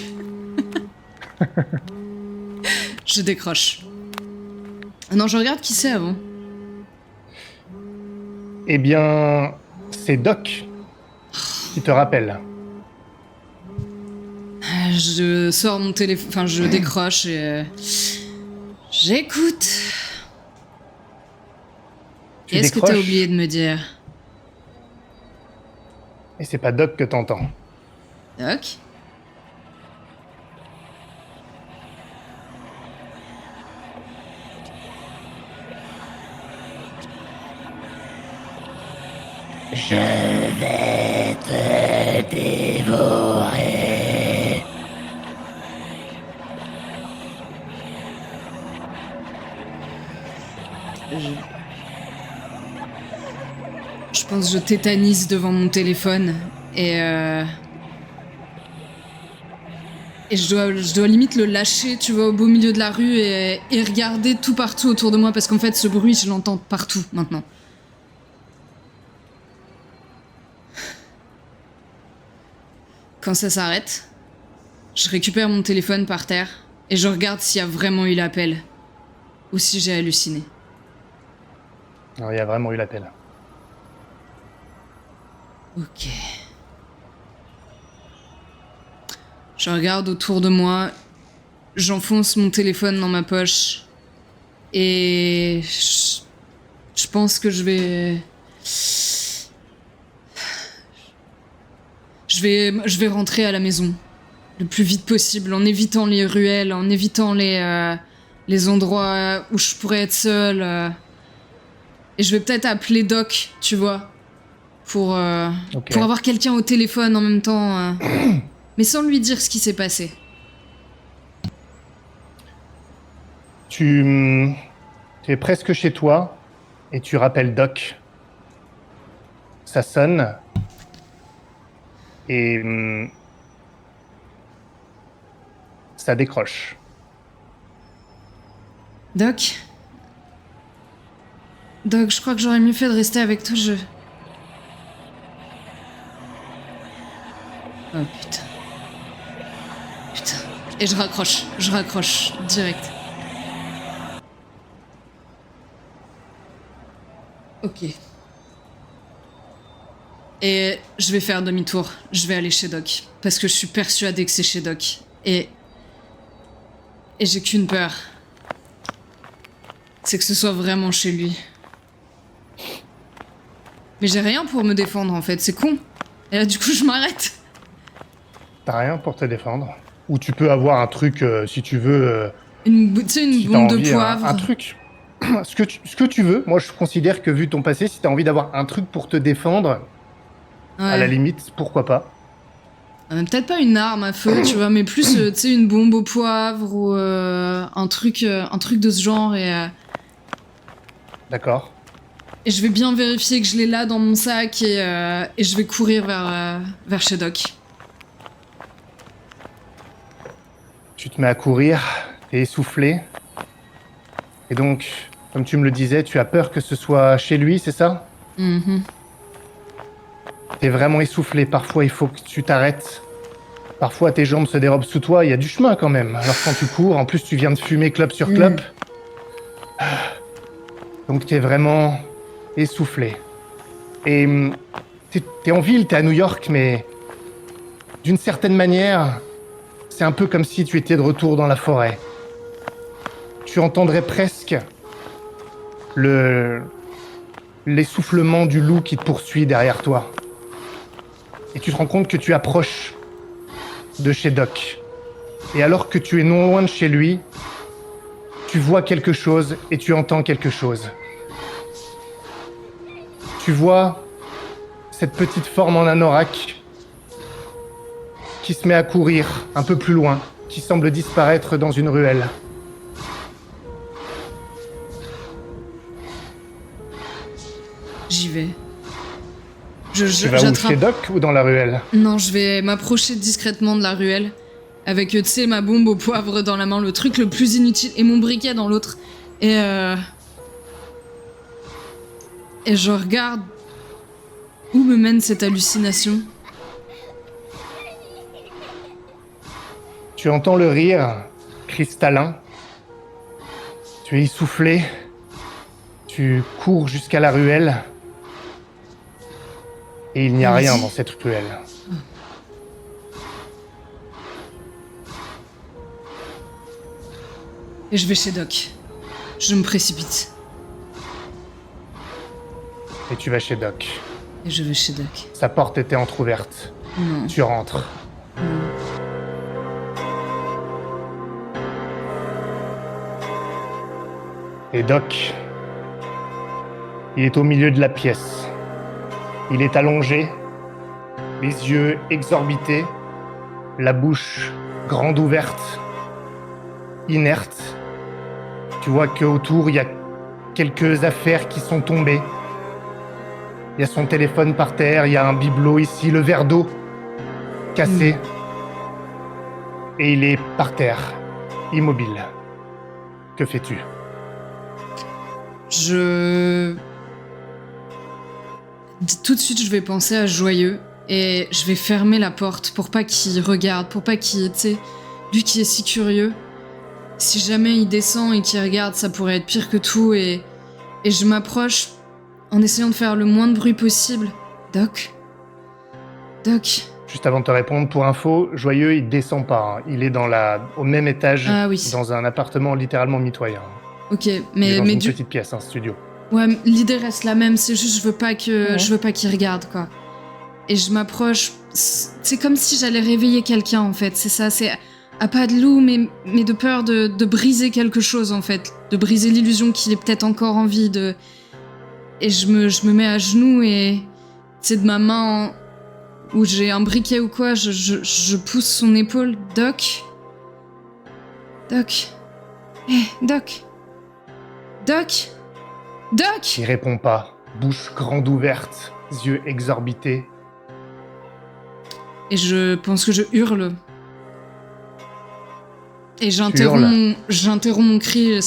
Speaker 2: Je décroche. Non, je regarde qui c'est avant.
Speaker 1: Eh bien, c'est Doc qui te rappelle.
Speaker 2: Je sors mon téléphone, enfin je décroche et j'écoute. Qu'est-ce que t'as oublié de me dire?
Speaker 1: Et c'est pas Doc que t'entends.
Speaker 2: Doc?
Speaker 3: Je vais te dévorer.
Speaker 2: Je pense que je tétanise devant mon téléphone et je dois limite le lâcher, tu vois, au beau milieu de la rue et regarder tout partout autour de moi parce qu'en fait ce bruit je l'entends partout maintenant. Quand ça s'arrête, je récupère mon téléphone par terre et je regarde s'il y a vraiment eu l'appel ou si j'ai halluciné.
Speaker 1: Non, il y a vraiment eu l'appel.
Speaker 2: Ok. Je regarde autour de moi, j'enfonce mon téléphone dans ma poche et je pense que je vais rentrer à la maison le plus vite possible en évitant les ruelles, en évitant les endroits où je pourrais être seule. Et je vais peut-être appeler Doc, tu vois, pour avoir quelqu'un au téléphone en même temps, mais sans lui dire ce qui s'est passé.
Speaker 1: Tu es presque chez toi et tu rappelles Doc. Ça sonne. Et ça décroche.
Speaker 2: Doc? Doc, je crois que j'aurais mieux fait de rester avec toi, Oh putain. Putain. Et je raccroche, direct. Ok. Et je vais faire demi-tour, je vais aller chez Doc. Parce que je suis persuadée que c'est chez Doc. Et j'ai qu'une peur. C'est que ce soit vraiment chez lui. Mais j'ai rien pour me défendre en fait, c'est con. Et là du coup je m'arrête.
Speaker 1: T'as rien pour te défendre. Ou tu peux avoir un truc, si tu veux...
Speaker 2: Tu sais, une
Speaker 1: si t'as
Speaker 2: bombe de
Speaker 1: envie,
Speaker 2: poivre.
Speaker 1: un truc. Ce que tu veux. Moi, je considère que vu ton passé, si t'as envie d'avoir un truc pour te défendre, à la
Speaker 2: Ouais.
Speaker 1: limite, pourquoi pas.
Speaker 2: Peut-être pas une arme à feu, tu vois, mais plus, tu sais, une bombe au poivre ou un truc de ce genre.
Speaker 1: D'accord.
Speaker 2: Et je vais bien vérifier que je l'ai là dans mon sac et je vais courir vers chez Doc.
Speaker 1: Tu te mets à courir, t'es essoufflé. Et donc, comme tu me le disais, tu as peur que ce soit chez lui, c'est ça?
Speaker 2: Mhm.
Speaker 1: T'es vraiment essoufflé. Parfois, il faut que tu t'arrêtes. Parfois, tes jambes se dérobent sous toi. Il y a du chemin quand même. Alors quand tu cours, en plus, tu viens de fumer clope sur clope. Donc, t'es vraiment essoufflé. Et t'es en ville, t'es à New York, mais d'une certaine manière, c'est un peu comme si tu étais de retour dans la forêt. Tu entendrais presque l'essoufflement du loup qui te poursuit derrière toi. Et tu te rends compte que tu approches de chez Doc. Et alors que tu es non loin de chez lui, tu vois quelque chose et tu entends quelque chose. Tu vois cette petite forme en anorak qui se met à courir un peu plus loin, qui semble disparaître dans une ruelle.
Speaker 2: J'y vais.
Speaker 1: Tu vas où, chez Doc ou dans la ruelle?
Speaker 2: Non, je vais m'approcher discrètement de la ruelle. Avec, tu sais, ma bombe au poivre dans la main, le truc le plus inutile, et mon briquet dans l'autre. Et je regarde où me mène cette hallucination.
Speaker 1: Tu entends le rire cristallin. Tu es essoufflé. Tu cours jusqu'à la ruelle. Et il n'y a rien dans cette ruelle.
Speaker 2: Et je vais chez Doc. Je me précipite.
Speaker 1: Et tu vas chez Doc.
Speaker 2: Et je vais chez Doc.
Speaker 1: Sa porte était entr'ouverte.
Speaker 2: Non.
Speaker 1: Tu rentres. Et Doc, il est au milieu de la pièce. Il est allongé, les yeux exorbités, la bouche grande ouverte, inerte. Tu vois qu'autour, il y a quelques affaires qui sont tombées. Il y a son téléphone par terre, il y a un bibelot ici, le verre d'eau cassé. Et il est par terre, immobile. Que fais-tu ?
Speaker 2: Tout de suite, je vais penser à Joyeux et je vais fermer la porte pour pas qu'il regarde, pour pas qu'il, tu sais, lui qui est si curieux. Si jamais il descend et qu'il regarde, ça pourrait être pire que tout et je m'approche en essayant de faire le moins de bruit possible. Doc ? Doc ?
Speaker 1: Juste avant de te répondre, pour info, Joyeux, il descend pas. Hein. Il est au même étage, dans un appartement littéralement mitoyen.
Speaker 2: Ok,
Speaker 1: il est dans une petite pièce, un studio.
Speaker 2: Ouais, l'idée reste la même, c'est juste je veux pas qu'il regarde, quoi. Et je m'approche, c'est comme si j'allais réveiller quelqu'un, en fait, c'est ça, c'est à pas de loup, mais de peur de briser quelque chose, en fait, de briser l'illusion qu'il est peut-être encore en vie, Et je me mets à genoux et, c'est de ma main où j'ai un briquet ou quoi, je pousse son épaule. Doc ? Doc ? Doc ? Doc ? Doc ?
Speaker 1: Il répond pas, bouche grande ouverte, yeux exorbités.
Speaker 2: Et je pense que je hurle. Et
Speaker 1: hurles.
Speaker 2: j'interromps mon cri.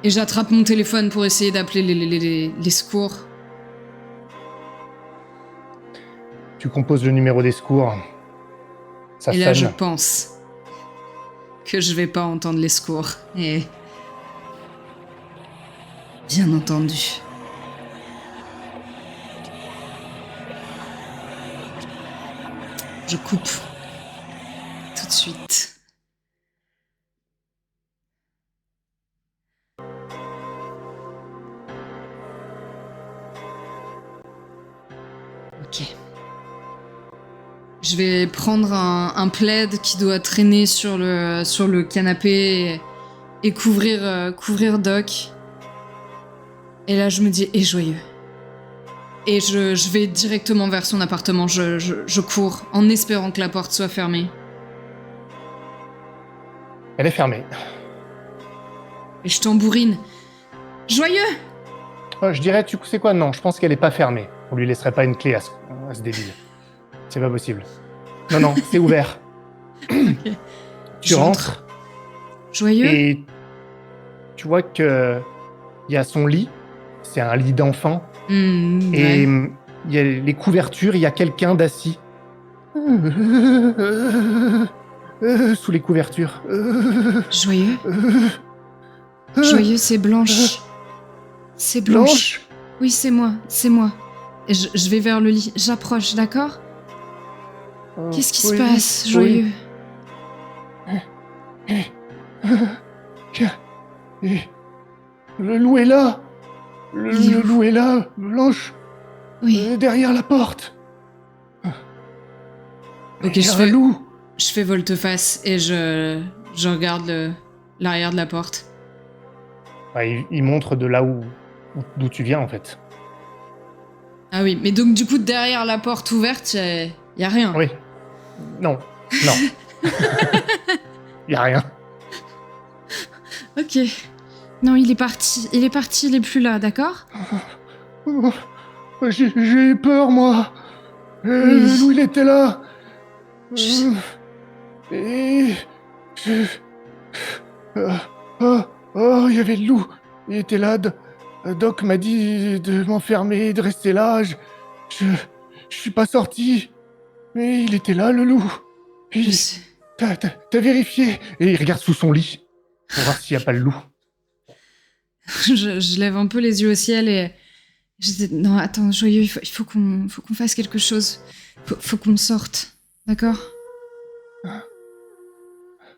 Speaker 2: Et j'attrape mon téléphone pour essayer d'appeler les secours.
Speaker 1: Tu composes le numéro des secours. Ça
Speaker 2: Et là, je
Speaker 1: sonne.
Speaker 2: pense que je vais pas entendre les secours. Et bien entendu. Je coupe tout de suite. Ok. Je vais prendre un plaid qui doit traîner sur le canapé et couvrir Doc. Et là, je me dis, et joyeux. Et je vais directement vers son appartement. Je cours en espérant que la porte soit fermée.
Speaker 1: Elle est fermée.
Speaker 2: Et je tambourine. Joyeux!
Speaker 1: Je dirais, tu sais quoi? Non, je pense qu'elle est pas fermée. On lui laisserait pas une clé à ce débile. C'est pas possible. Non, c'est ouvert.
Speaker 2: Ok.
Speaker 1: Tu rentres
Speaker 2: Joyeux?
Speaker 1: et tu vois que il y a son lit. C'est un lit d'enfant. Et
Speaker 2: Ouais.
Speaker 1: il y a les couvertures, il y a quelqu'un d'assis. Sous les couvertures.
Speaker 2: Joyeux? Joyeux, c'est Blanche. C'est Blanche.
Speaker 1: Blanche.
Speaker 2: Oui, c'est moi. Et je vais vers le lit. J'approche, d'accord? Qu'est-ce qui se passe,
Speaker 1: oui.
Speaker 2: Joyeux?
Speaker 1: Le loup est là.
Speaker 2: Il est
Speaker 1: Le
Speaker 2: où?
Speaker 1: loup est là, Blanche.
Speaker 2: Oui.
Speaker 1: Derrière la porte.
Speaker 2: Ok,
Speaker 1: Il y a un loup.
Speaker 2: je fais volte-face et je regarde l'arrière de la porte.
Speaker 1: Il montre de là d'où tu viens en fait.
Speaker 2: Ah oui, mais donc du coup, derrière la porte ouverte, y a rien.
Speaker 1: Oui. Non. Il y a rien.
Speaker 2: Ok. Non, il est parti, il est plus là, d'accord?
Speaker 1: J'ai eu peur, moi.
Speaker 2: Oui.
Speaker 1: Le loup, il était là.
Speaker 2: Je-
Speaker 1: Et... il y avait le loup. Il était là. Doc m'a dit de m'enfermer, de rester là. Je suis pas sorti. Mais il était là, le loup.
Speaker 2: je sais.
Speaker 1: T'as vérifié? Et il regarde sous son lit pour voir s'il n'y a pas le loup.
Speaker 2: Je lève un peu les yeux au ciel et je dis non, attends, Joyeux, il faut qu'on fasse quelque chose. Faut qu'on sorte, d'accord?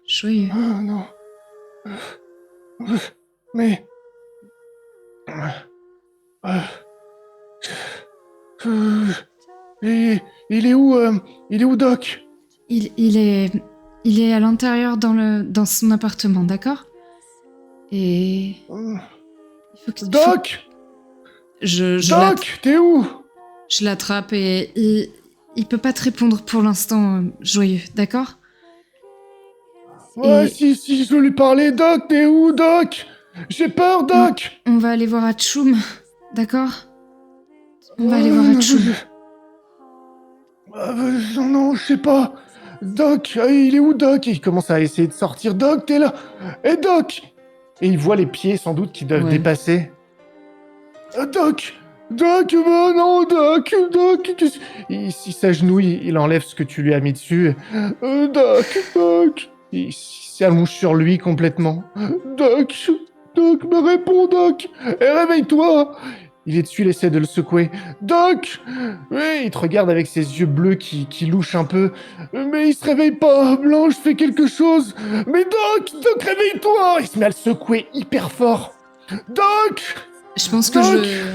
Speaker 2: Joyeux.
Speaker 1: Ah non. Mais... Et il est où Doc?
Speaker 2: Il est à l'intérieur dans son appartement, d'accord? Et il faut que
Speaker 1: Doc
Speaker 2: je
Speaker 1: t'es où?
Speaker 2: je l'attrape et il peut pas te répondre pour l'instant, Joyeux, d'accord?
Speaker 1: Ouais,
Speaker 2: Et
Speaker 1: si je veux lui parler. Doc, t'es où, Doc? J'ai peur, Doc.
Speaker 2: on va aller voir Atchoum, d'accord? On va aller voir Atchoum.
Speaker 1: Non, je sais pas. Doc, il est où, Doc? Il commence à essayer de sortir. Doc, t'es là. Doc. Et il voit les pieds, sans doute, qui doivent
Speaker 2: Ouais.
Speaker 1: dépasser. Doc, non, Doc. Il s'agenouille, il enlève ce que tu lui as mis dessus. Doc. Il s'allonge sur lui complètement. Doc, me réponds, Doc. Réveille-toi. Il est dessus, il essaie de le secouer. Doc! Oui, il te regarde avec ses yeux bleus qui louchent un peu. Mais il se réveille pas. Blanche, fais quelque chose. Mais Doc, réveille-toi! Il se met à le secouer hyper fort. Doc!
Speaker 2: Je pense que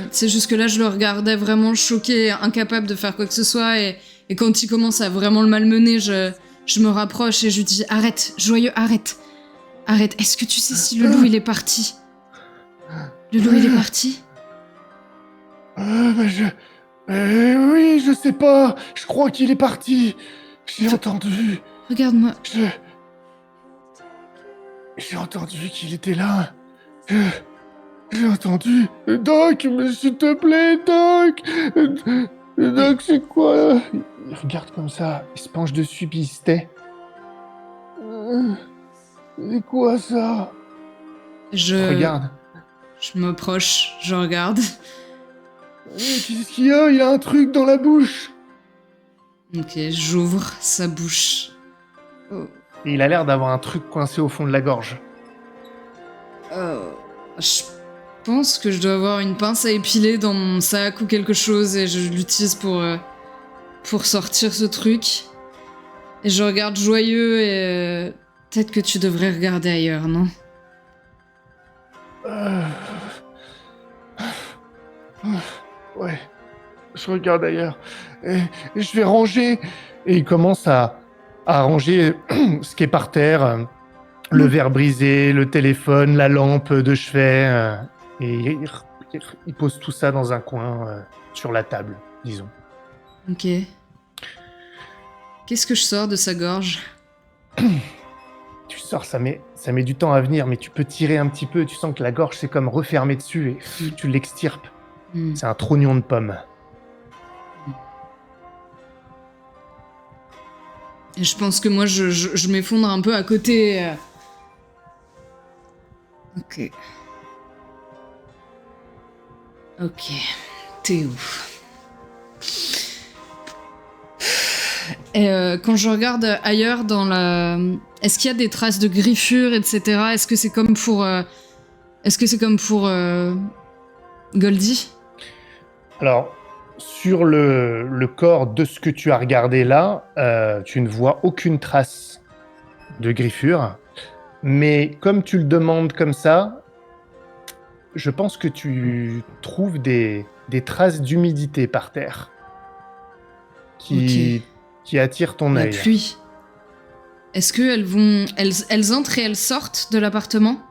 Speaker 2: c'est juste que là, je le regardais vraiment choqué, incapable de faire quoi que ce soit, et quand il commence à vraiment le malmener, je me rapproche et je lui dis « Arrête, Joyeux, arrête. Arrête, est-ce que tu sais si le loup, il est parti? Le loup, il est parti?
Speaker 1: Oui, je sais pas. Je crois qu'il est parti. J'ai entendu.
Speaker 2: Regarde-moi.
Speaker 1: J'ai entendu qu'il était là. J'ai entendu. Doc, mais s'il te plaît, Doc. Doc, c'est quoi? Il regarde comme ça, il se penche dessus, puis il se tait. C'est quoi ça?
Speaker 2: Je
Speaker 1: Regarde.
Speaker 2: m'approche, je regarde.
Speaker 1: Qu'est-ce qu'il y a? Il a un truc dans la bouche.
Speaker 2: Ok, j'ouvre sa bouche. Oh.
Speaker 1: Et il a l'air d'avoir un truc coincé au fond de la gorge.
Speaker 2: Je pense que je dois avoir une pince à épiler dans mon sac ou quelque chose et je l'utilise pour sortir ce truc. Et je regarde joyeux et peut-être que tu devrais regarder ailleurs, non?
Speaker 1: Ouais, je regarde ailleurs. Et je vais ranger. Et il commence à ranger ce qui est par terre. Le verre brisé, le téléphone, la lampe de chevet. Et il pose tout ça dans un coin sur la table, disons.
Speaker 2: Ok. Qu'est-ce que je sors de sa gorge?
Speaker 1: Tu sors, ça met du temps à venir, mais tu peux tirer un petit peu. Tu sens que la gorge, c'est comme refermé dessus et tu l'extirpes. C'est un trognon de pomme.
Speaker 2: Et je pense que moi, je m'effondre un peu à côté. Ok. Ok. T'es où? Et quand je regarde ailleurs dans la... Est-ce qu'il y a des traces de griffures, etc. Est-ce que c'est comme pour... Goldie?
Speaker 1: Alors, sur le corps de ce que tu as regardé là, tu ne vois aucune trace de griffure. Mais comme tu le demandes comme ça, je pense que tu trouves des traces d'humidité par terre qui attirent ton
Speaker 2: La
Speaker 1: œil.
Speaker 2: pluie. Est-ce qu'elles vont... Elles entrent et elles sortent de l'appartement?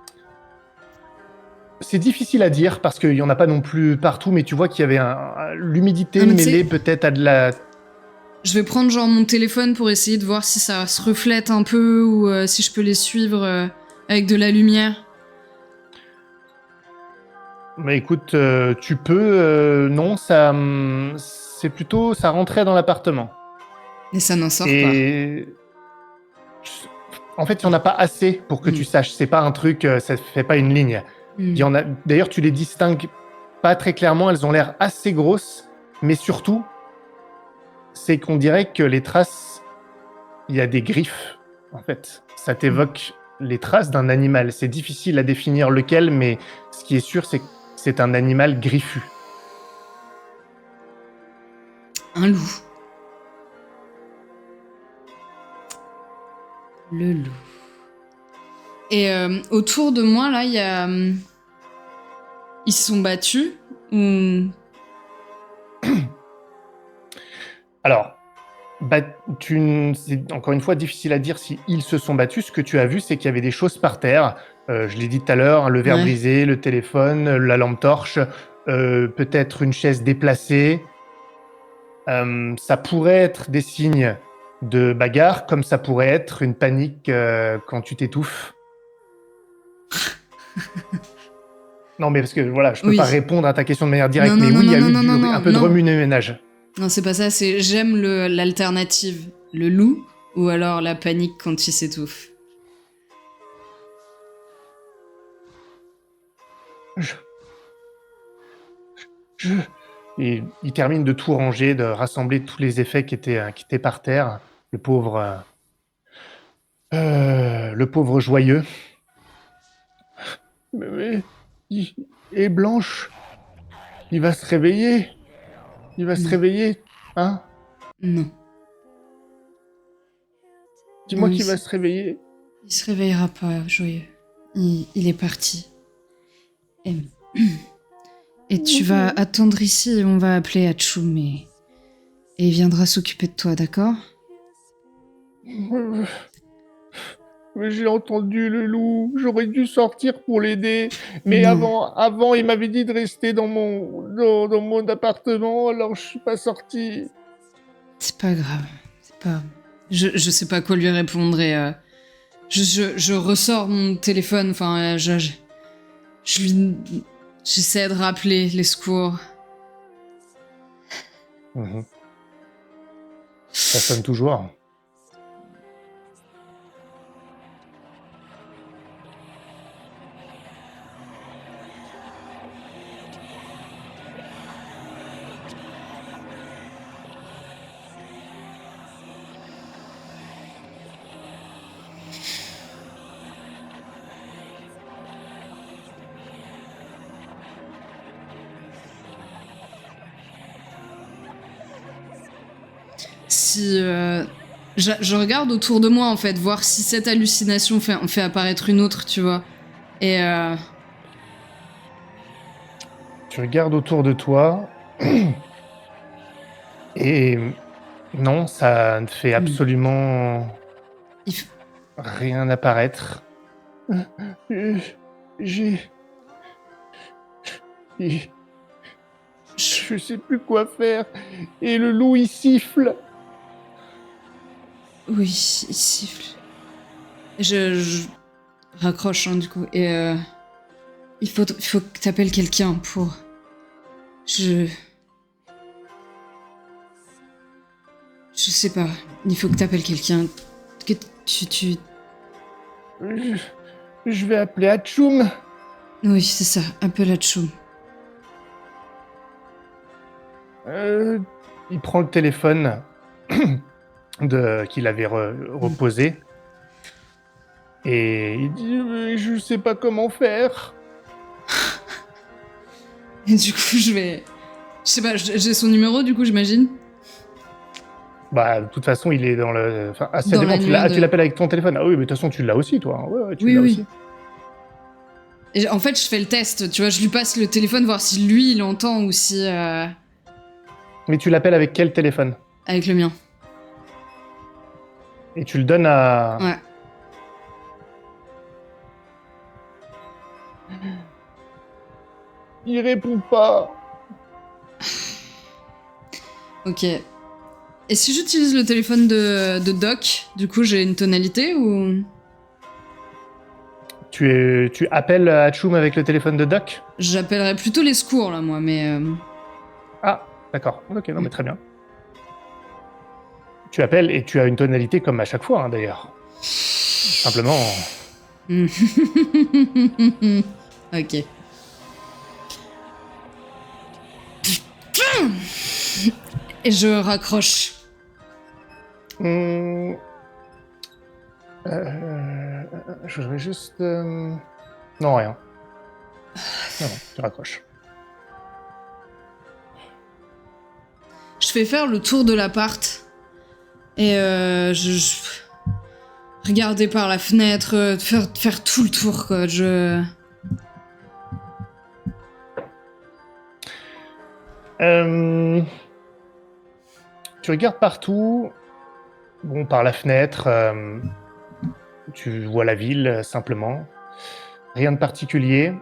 Speaker 1: C'est difficile à dire parce qu'il n'y en a pas non plus partout, mais tu vois qu'il y avait l'humidité
Speaker 2: Ah, mais tu sais-
Speaker 1: mêlée peut-être à de la...
Speaker 2: Je vais prendre genre mon téléphone pour essayer de voir si ça se reflète un peu ou si je peux les suivre avec de la lumière.
Speaker 1: Mais écoute, tu peux... non, c'est plutôt... Ça rentrait dans l'appartement.
Speaker 2: Et ça n'en sort pas.
Speaker 1: Et... En fait, il n'y en a pas assez pour que tu saches. C'est pas un truc... ça fait pas une ligne. Il y en a... D'ailleurs, tu les distingues pas très clairement. Elles ont l'air assez grosses. Mais surtout, c'est qu'on dirait que les traces... Il y a des griffes, en fait. Ça t'évoque les traces d'un animal. C'est difficile à définir lequel, mais ce qui est sûr, c'est que c'est un animal griffu.
Speaker 2: Un loup. Le loup. Et autour de moi, là, il y a... Ils se sont battus ou...
Speaker 1: Alors, c'est encore une fois difficile à dire si ils se sont battus. Ce que tu as vu, c'est qu'il y avait des choses par terre. Je l'ai dit tout à l'heure, le verre brisé, le téléphone, la lampe torche, peut-être une chaise déplacée. Ça pourrait être des signes de bagarre, comme ça pourrait être une panique quand tu t'étouffes. Non, mais parce que voilà, je peux pas répondre à ta question de manière directe, mais oui, il y a eu un peu de remue-ménage.
Speaker 2: Non, c'est pas ça, c'est j'aime l'alternative. Le loup ou alors la panique quand il s'étouffe.
Speaker 1: Et il termine de tout ranger, de rassembler tous les effets qui étaient par terre. Le pauvre joyeux. Mais et Blanche, il va se réveiller. Il va se réveiller, hein?
Speaker 2: Non.
Speaker 1: Dis-moi qu'il va se réveiller.
Speaker 2: Il se réveillera pas, joyeux. Il est parti. Et tu vas attendre ici et on va appeler Atchoum et il viendra s'occuper de toi, d'accord?
Speaker 1: Mais j'ai entendu le loup, j'aurais dû sortir pour l'aider. Mais avant, il m'avait dit de rester dans mon appartement, alors je suis pas sorti.
Speaker 2: C'est pas grave, c'est pas... Je sais pas quoi lui répondre et je ressors mon téléphone, enfin, je lui... J'essaie de rappeler les secours.
Speaker 1: Mhm. Ça sonne toujours.
Speaker 2: Si je regarde autour de moi en fait, voir si cette hallucination fait apparaître une autre, tu vois. Et
Speaker 1: Tu regardes autour de toi et non, ça ne fait absolument
Speaker 2: il f-
Speaker 1: rien apparaître. Euh, J'ai... j'ai- Je sais plus quoi faire. Et le loup, il siffle.
Speaker 2: oui, il siffle. Je raccroche hein, du coup. Et il faut que t'appelles quelqu'un pour. Je sais pas. Il faut que t'appelles quelqu'un. Que tu.
Speaker 1: Je, je vais appeler Hachoum.
Speaker 2: Oui, c'est ça. Appelle Hatchoum.
Speaker 1: Il prend le téléphone qu'il avait reposé et il dit mais je sais pas comment faire.
Speaker 2: Et du coup, je sais pas, j'ai son numéro du coup, j'imagine.
Speaker 1: Bah de toute façon il est dans le. Enfin, ça
Speaker 2: Dans
Speaker 1: dépend.
Speaker 2: l'annuaire
Speaker 1: Tu
Speaker 2: de.
Speaker 1: l'appelles avec ton téléphone. Ah oui, mais de toute façon tu l'as aussi toi. Hein. Ouais, tu
Speaker 2: Oui,
Speaker 1: l'as
Speaker 2: oui.
Speaker 1: aussi.
Speaker 2: Et en fait, je fais le test, tu vois, je lui passe le téléphone, voir si lui, il entend ou si...
Speaker 1: Mais tu l'appelles avec quel téléphone?
Speaker 2: avec le mien.
Speaker 1: Et tu le donnes à.
Speaker 2: Ouais.
Speaker 1: Il répond pas.
Speaker 2: Ok. Et si j'utilise le téléphone de Doc, du coup, j'ai une tonalité ou...
Speaker 1: Tu appelles Hachoum avec le téléphone de Doc?
Speaker 2: J'appellerais plutôt les secours, là, moi, mais...
Speaker 1: Ah, d'accord. Ok, non mais très bien. Tu appelles et tu as une tonalité comme à chaque fois hein, d'ailleurs. Simplement.
Speaker 2: Ok. Et je raccroche.
Speaker 1: Hum, je voudrais juste. Non, rien. Non, non, tu raccroches.
Speaker 2: Je fais faire le tour de l'appart. Et regarder par la fenêtre, faire tout le tour, quoi.
Speaker 1: Tu regardes partout. Bon, par la fenêtre, tu vois la ville simplement. Rien de particulier.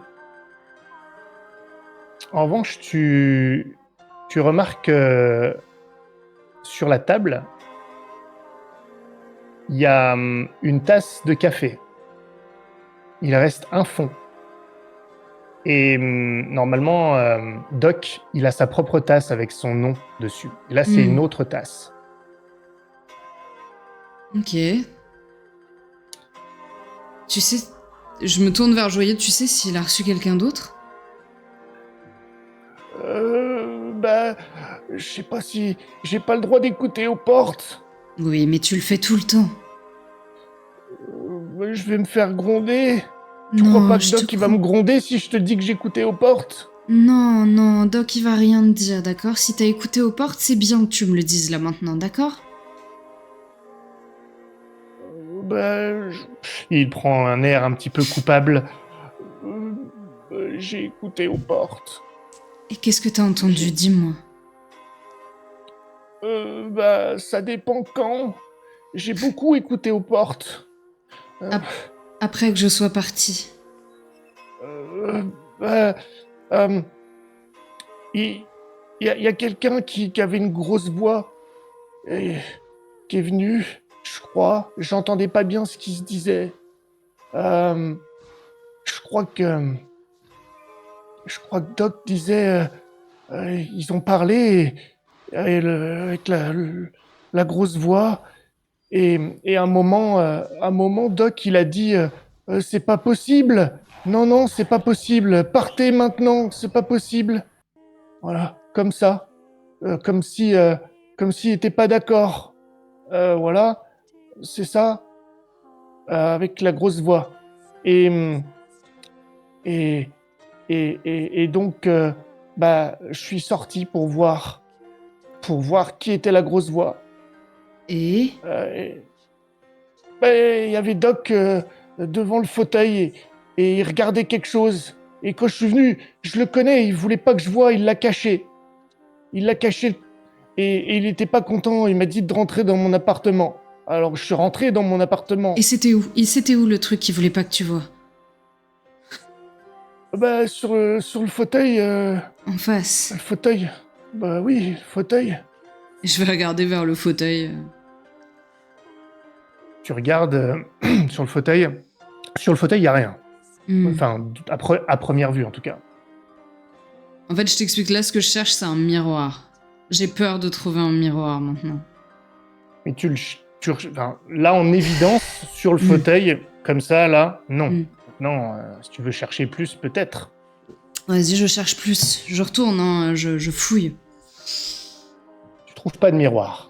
Speaker 1: En revanche, tu remarques que sur la table, il y a une tasse de café. Il reste un fond. Et normalement, Doc, il a sa propre tasse avec son nom dessus. Et là, c'est une autre tasse.
Speaker 2: Ok. Tu sais, je me tourne vers Joyeux, tu sais s'il a reçu quelqu'un d'autre?
Speaker 1: Bah, je sais pas si j'ai pas le droit d'écouter aux portes.
Speaker 2: Oui, mais tu le fais tout le temps.
Speaker 1: Je vais me faire gronder. Tu crois
Speaker 2: Non,
Speaker 1: pas que
Speaker 2: je te
Speaker 1: Doc il va me gronder si je te dis que j'écoutais aux portes?
Speaker 2: Non, non, Doc, il va rien te dire, d'accord? Si t'as écouté aux portes, c'est bien que tu me le dises là maintenant, d'accord?
Speaker 1: Il prend un air un petit peu coupable. J'ai écouté aux portes.
Speaker 2: Et qu'est-ce que t'as entendu? Dis-moi.
Speaker 1: Ça dépend quand. J'ai beaucoup écouté aux portes.
Speaker 2: Après que je sois partie.
Speaker 1: Euh, bah, euh, il y a quelqu'un qui avait une grosse voix et qui est venu, je crois. J'entendais pas bien ce qu'il se disait. Je crois que je crois que Doc disait, ils ont parlé avec la grosse voix. Et à un moment, Doc, il a dit, c'est pas possible. Non, non, c'est pas possible. Partez maintenant, c'est pas possible. Voilà, comme ça, Euh, comme si, euh, comme s'il était pas d'accord. Voilà, c'est ça, avec la grosse voix. Et et et donc, je suis sorti pour voir qui était la grosse voix.
Speaker 2: Et
Speaker 1: Et, il y avait Doc devant le fauteuil et il regardait quelque chose. Et quand je suis venu, je le connais, il voulait pas que je voie, il l'a caché. Il l'a caché et il était pas content. Il m'a dit de rentrer dans mon appartement. Alors je suis rentré dans mon appartement.
Speaker 2: c'était où? C'était où le truc qu'il voulait pas que tu vois?
Speaker 1: Sur le fauteuil,
Speaker 2: En face.
Speaker 1: le fauteuil. Bah oui, le fauteuil.
Speaker 2: Je vais regarder vers le fauteuil.
Speaker 1: Tu regardes sur le fauteuil. Sur le fauteuil, il y a rien.
Speaker 2: Hmm.
Speaker 1: Enfin, à première vue en tout cas.
Speaker 2: En fait, je t'explique, là, ce que je cherche, c'est un miroir. J'ai peur de trouver un miroir maintenant.
Speaker 1: Mais enfin, là en évidence sur le fauteuil, comme ça, là, non.
Speaker 2: Mm.
Speaker 1: Non, si tu veux chercher plus, peut-être.
Speaker 2: Vas-y, je cherche plus. Je retourne, hein, je fouille.
Speaker 1: Tu trouves pas de miroir.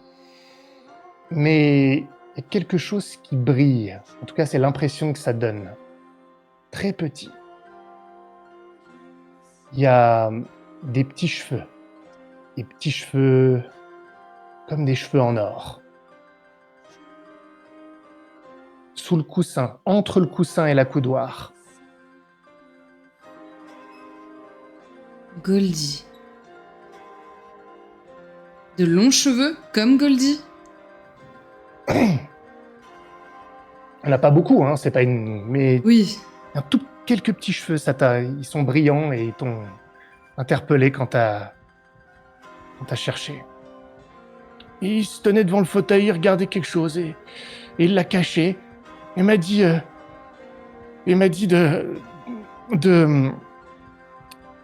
Speaker 1: Mais il y a quelque chose qui brille. En tout cas, c'est l'impression que ça donne. Très petit. Il y a des petits cheveux. Des petits cheveux comme des cheveux en or. Sous le coussin, entre le coussin et la coudoir.
Speaker 2: Goldie. De longs cheveux, comme Goldie?
Speaker 1: Elle n'a pas beaucoup, hein, c'est pas une... Mais
Speaker 2: Oui.
Speaker 1: quelques petits cheveux, ils sont brillants et ils t'ont interpellé quand t'as cherché. Et il se tenait devant le fauteuil, il regardait quelque chose et il l'a caché. Il m'a dit de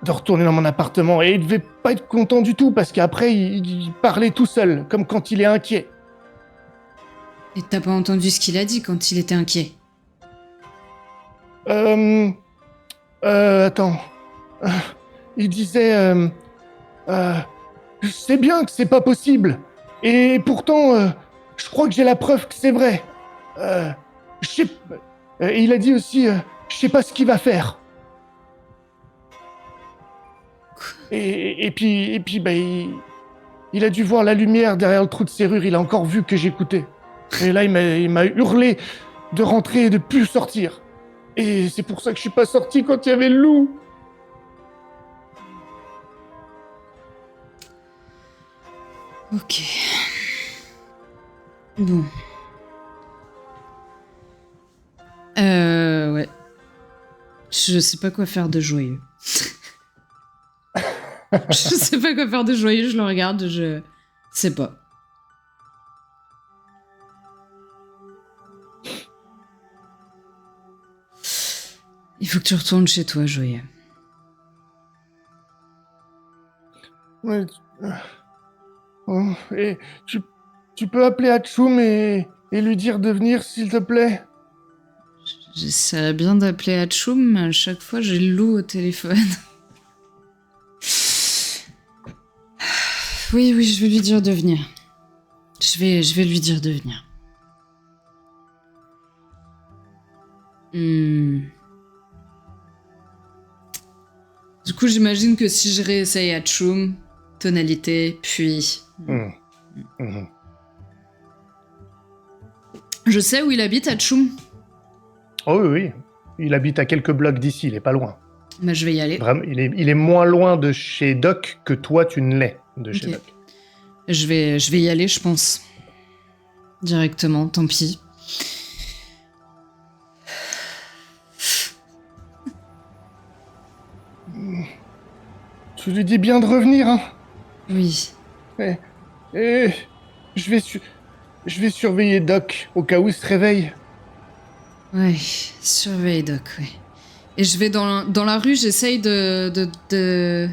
Speaker 1: retourner dans mon appartement et il devait pas être content du tout parce qu'après il parlait tout seul, comme quand il est inquiet.
Speaker 2: Et t'as pas entendu ce qu'il a dit quand il était inquiet?
Speaker 1: Attends. Il disait, je sais bien que c'est pas possible. Et pourtant, je crois que j'ai la preuve que c'est vrai. Je sais... Et il a dit aussi, je sais pas ce qu'il va faire. Et puis, il a dû voir la lumière derrière le trou de serrure. Il a encore vu que j'écoutais. Et là, il m'a hurlé de rentrer et de plus sortir. Et c'est pour ça que je suis pas sorti quand il y avait le loup.
Speaker 2: Ok. Bon. Ouais. Je sais pas quoi faire de joyeux. Je sais pas quoi faire de joyeux, je le regarde, je sais pas. Il faut que tu retournes chez toi, joyeux.
Speaker 1: Ouais, et tu peux appeler Hachoum et lui dire de venir, s'il te plaît.
Speaker 2: J'essaierais bien d'appeler Hachoum, mais à chaque fois j'ai le loup au téléphone. Oui, je vais lui dire de venir. Je vais lui dire de venir. Du coup, j'imagine que si je réessaye Hachoum, tonalité, puis... Je sais où il habite, Hachoum.
Speaker 1: Oh oui. Il habite à quelques blocs d'ici, il est pas loin.
Speaker 2: Bah, je vais y aller.
Speaker 1: Vraiment, il est moins loin de chez Doc que toi, tu ne l'es de chez Doc.
Speaker 2: Je vais y aller, je pense. Directement, tant pis.
Speaker 1: Tu lui dis bien de revenir, hein.
Speaker 2: Oui.
Speaker 1: Et je vais surveiller Doc au cas où il se réveille.
Speaker 2: Ouais, surveille Doc, ouais. Et je vais dans la rue, j'essaye d'attraper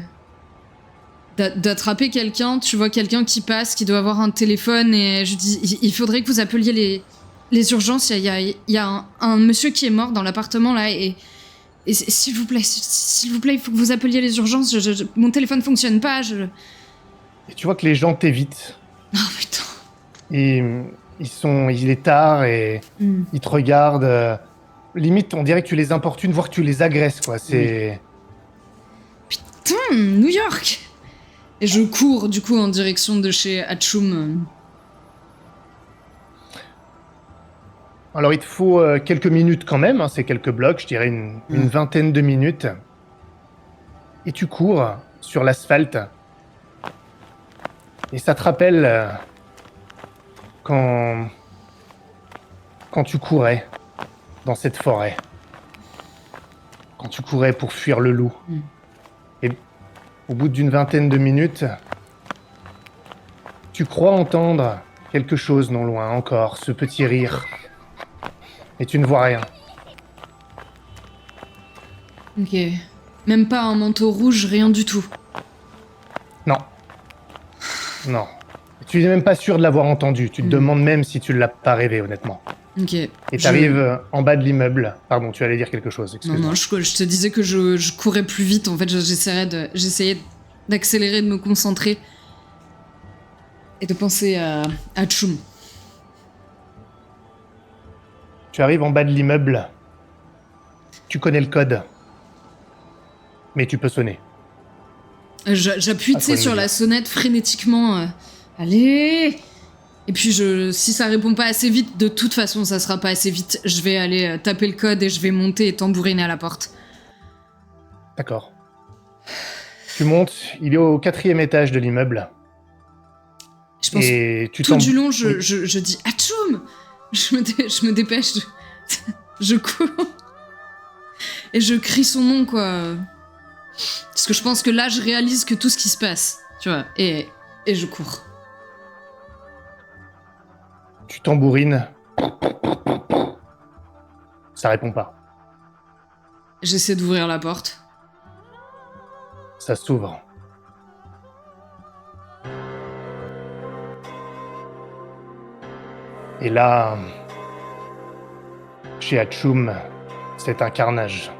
Speaker 2: quelqu'un. Tu vois quelqu'un qui passe, qui doit avoir un téléphone, et je dis il faudrait que vous appeliez les urgences. Il y a un monsieur qui est mort dans l'appartement là, et s'il vous plaît, il faut que vous appeliez les urgences. Mon téléphone fonctionne pas.
Speaker 1: Et tu vois que les gens t'évitent.
Speaker 2: Oh putain.
Speaker 1: Et il est tard et ils te regardent. Limite, on dirait que tu les importunes, voire que tu les agresses, quoi. C'est...
Speaker 2: New York. Et je cours du coup en direction de chez Hatchoum.
Speaker 1: Alors, il te faut quelques minutes quand même, hein, c'est quelques blocs, je dirais une vingtaine de minutes. Et tu cours sur l'asphalte. Et ça te rappelle quand tu courais dans cette forêt. Quand tu courais pour fuir le loup. Et au bout d'une vingtaine de minutes, tu crois entendre quelque chose non loin encore, ce petit rire. Et tu ne vois rien.
Speaker 2: Ok. Même pas un manteau rouge, rien du tout.
Speaker 1: Non. Non. Tu n'es même pas sûr de l'avoir entendu. Tu te demandes même si tu ne l'as pas rêvé, honnêtement.
Speaker 2: Ok.
Speaker 1: Et t'arrives en bas de l'immeuble. Pardon, tu allais dire quelque chose, excuse-moi.
Speaker 2: Non, je te disais que je courais plus vite. En fait, j'essayais d'accélérer, de me concentrer. Et de penser à Hatchoum.
Speaker 1: Tu arrives en bas de l'immeuble. Tu connais le code. Mais tu peux sonner.
Speaker 2: J'appuie, sur la sonnette frénétiquement. Allez! Et puis, si ça répond pas assez vite, de toute façon, ça sera pas assez vite. Je vais aller taper le code et je vais monter et tambouriner à la porte.
Speaker 1: D'accord. Tu montes, il est au 4e étage de l'immeuble.
Speaker 2: Je pense
Speaker 1: et tu
Speaker 2: tout du long, je dis Hatchoum! Je me dépêche. Je cours. Et je crie son nom, quoi. Parce que je pense que là, je réalise que tout ce qui se passe, tu vois. Et je cours.
Speaker 1: Tu tambourines. Ça répond pas.
Speaker 2: J'essaie d'ouvrir la porte.
Speaker 1: Ça s'ouvre. Et là, chez Hatchoum, c'est un carnage.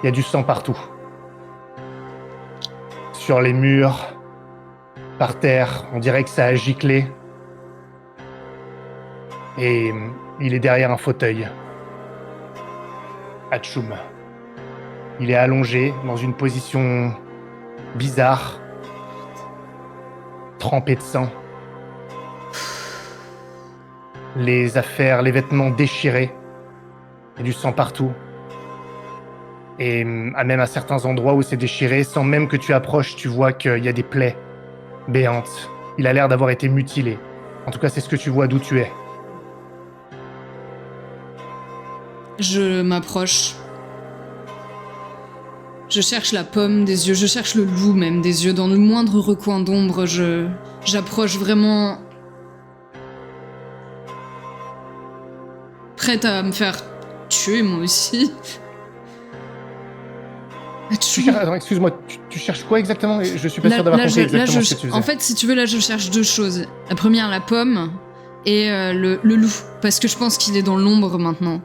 Speaker 1: Il y a du sang partout. Sur les murs, par terre, on dirait que ça a giclé. Et il est derrière un fauteuil. Hatchoum. Il est allongé dans une position bizarre, trempé de sang. Les affaires, les vêtements déchirés. Et du sang partout. Et même à certains endroits où c'est déchiré, sans même que tu approches, tu vois qu'il y a des plaies béantes. Il a l'air d'avoir été mutilé. En tout cas, c'est ce que tu vois d'où tu es.
Speaker 2: Je m'approche. Je cherche la pomme des yeux, je cherche le loup même des yeux. Dans le moindre recoin d'ombre, j'approche vraiment... prête à me faire tuer, moi aussi.
Speaker 1: Attends, excuse-moi, tu cherches quoi exactement? Je suis pas sûr d'avoir compris exactement ce que tu faisais.
Speaker 2: En fait, si tu veux, là, je cherche deux choses. La première, la pomme, et le loup. Parce que je pense qu'il est dans l'ombre maintenant.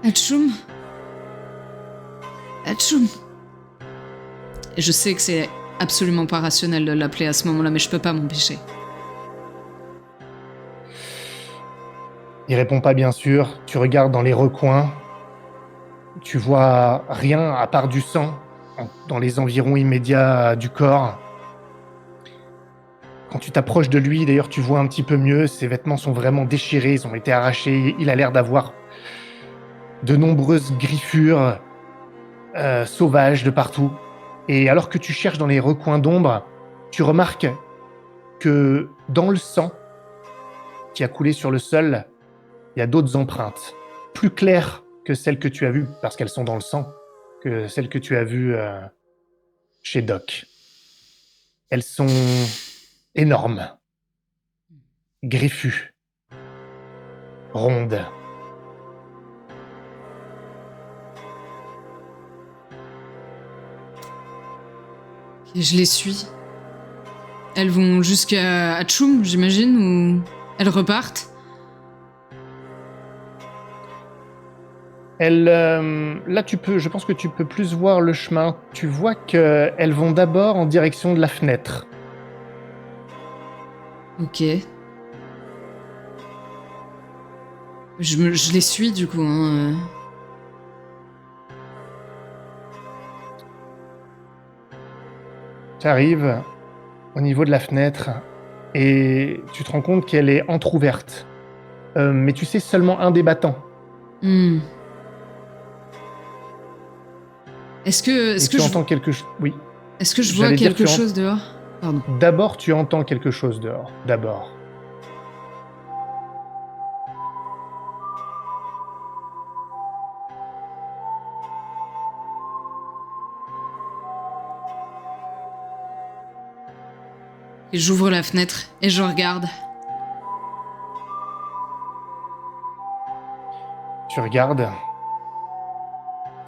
Speaker 2: Hatchoum. Hatchoum. Et je sais que c'est absolument pas rationnel de l'appeler à ce moment-là, mais je peux pas m'empêcher.
Speaker 1: Il répond pas, bien sûr. Tu regardes dans les recoins. Tu vois rien à part du sang dans les environs immédiats du corps. Quand tu t'approches de lui, d'ailleurs, tu vois un petit peu mieux. Ses vêtements sont vraiment déchirés, ils ont été arrachés. Il a l'air d'avoir de nombreuses griffures sauvages de partout. Et alors que tu cherches dans les recoins d'ombre, tu remarques que dans le sang qui a coulé sur le sol, il y a d'autres empreintes, plus claires que celles que tu as vues, parce qu'elles sont dans le sang, que celles que tu as vues chez Doc. Elles sont énormes, griffues, rondes,
Speaker 2: Et je les suis. Elles vont jusqu'à Tchoum, j'imagine, ou elles repartent.
Speaker 1: Là, je pense que tu peux plus voir le chemin. Tu vois qu'elles vont d'abord en direction de la fenêtre.
Speaker 2: Ok. Je les suis du coup. Hein.
Speaker 1: Tu arrives au niveau de la fenêtre et tu te rends compte qu'elle est entr'ouverte. Mais tu sais seulement un des battants.
Speaker 2: Hmm. Est-ce que
Speaker 1: Et tu entends quelque chose. Oui.
Speaker 2: est-ce que je vois
Speaker 1: J'allais dire,
Speaker 2: quelque chose dehors? Pardon.
Speaker 1: D'abord, tu entends quelque chose dehors. D'abord.
Speaker 2: Et j'ouvre la fenêtre et je regarde.
Speaker 1: Tu regardes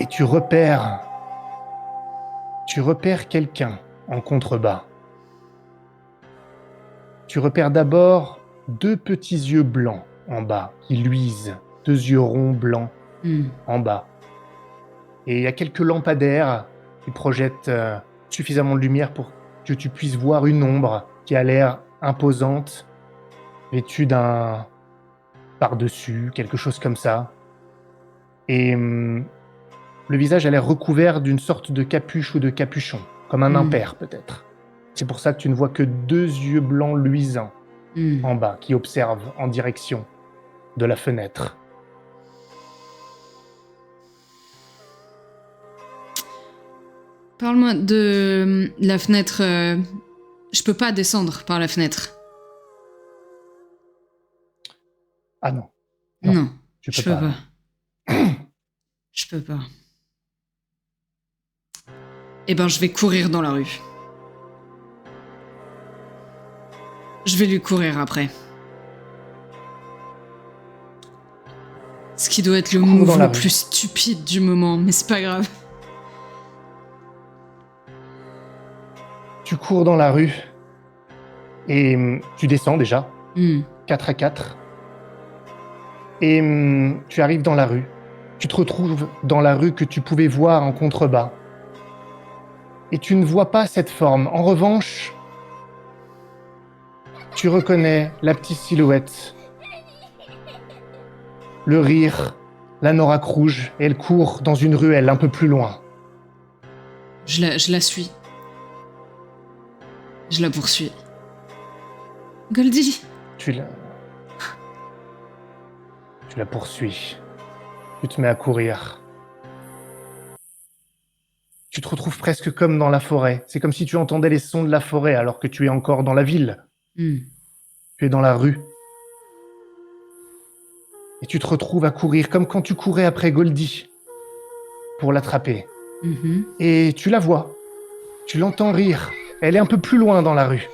Speaker 1: et tu repères quelqu'un en contrebas. Tu repères d'abord 2 petits yeux blancs en bas qui luisent, 2 yeux ronds blancs
Speaker 2: Hmm.
Speaker 1: en bas. Et il y a quelques lampadaires qui projettent suffisamment de lumière pour que tu puisses voir une ombre qui a l'air imposante, vêtue d'un par-dessus, quelque chose comme ça. Et le visage a l'air recouvert d'une sorte de capuche ou de capuchon, comme un impair peut-être. C'est pour ça que tu ne vois que 2 yeux blancs luisants
Speaker 2: Hmm.
Speaker 1: en bas qui observent en direction de la fenêtre.
Speaker 2: Parle-moi de la fenêtre. Je peux pas descendre par la fenêtre.
Speaker 1: Ah non,
Speaker 2: Non,
Speaker 1: tu
Speaker 2: je
Speaker 1: peux
Speaker 2: peux
Speaker 1: pas.
Speaker 2: pas. Je peux pas. Eh ben, je vais courir dans la rue. Je vais lui courir après. Ce qui doit être le
Speaker 1: Cours
Speaker 2: move
Speaker 1: dans la
Speaker 2: le
Speaker 1: rue.
Speaker 2: plus stupide du moment, mais c'est pas grave.
Speaker 1: Tu cours dans la rue et tu descends déjà,
Speaker 2: Hmm.
Speaker 1: 4 à 4. Et tu arrives dans la rue. Tu te retrouves dans la rue que tu pouvais voir en contrebas. Et tu ne vois pas cette forme. En revanche, tu reconnais la petite silhouette, le rire, la noraque rouge, et elle court dans une ruelle un peu plus loin.
Speaker 2: Je la suis. Je la poursuis. Goldie!
Speaker 1: Tu la poursuis. Tu te mets à courir. Tu te retrouves presque comme dans la forêt. C'est comme si tu entendais les sons de la forêt alors que tu es encore dans la ville.
Speaker 2: Hmm.
Speaker 1: Tu es dans la rue. Et tu te retrouves à courir comme quand tu courais après Goldie pour l'attraper.
Speaker 2: Mhm.
Speaker 1: Et tu la vois. Tu l'entends rire. Elle est un peu plus loin dans la rue.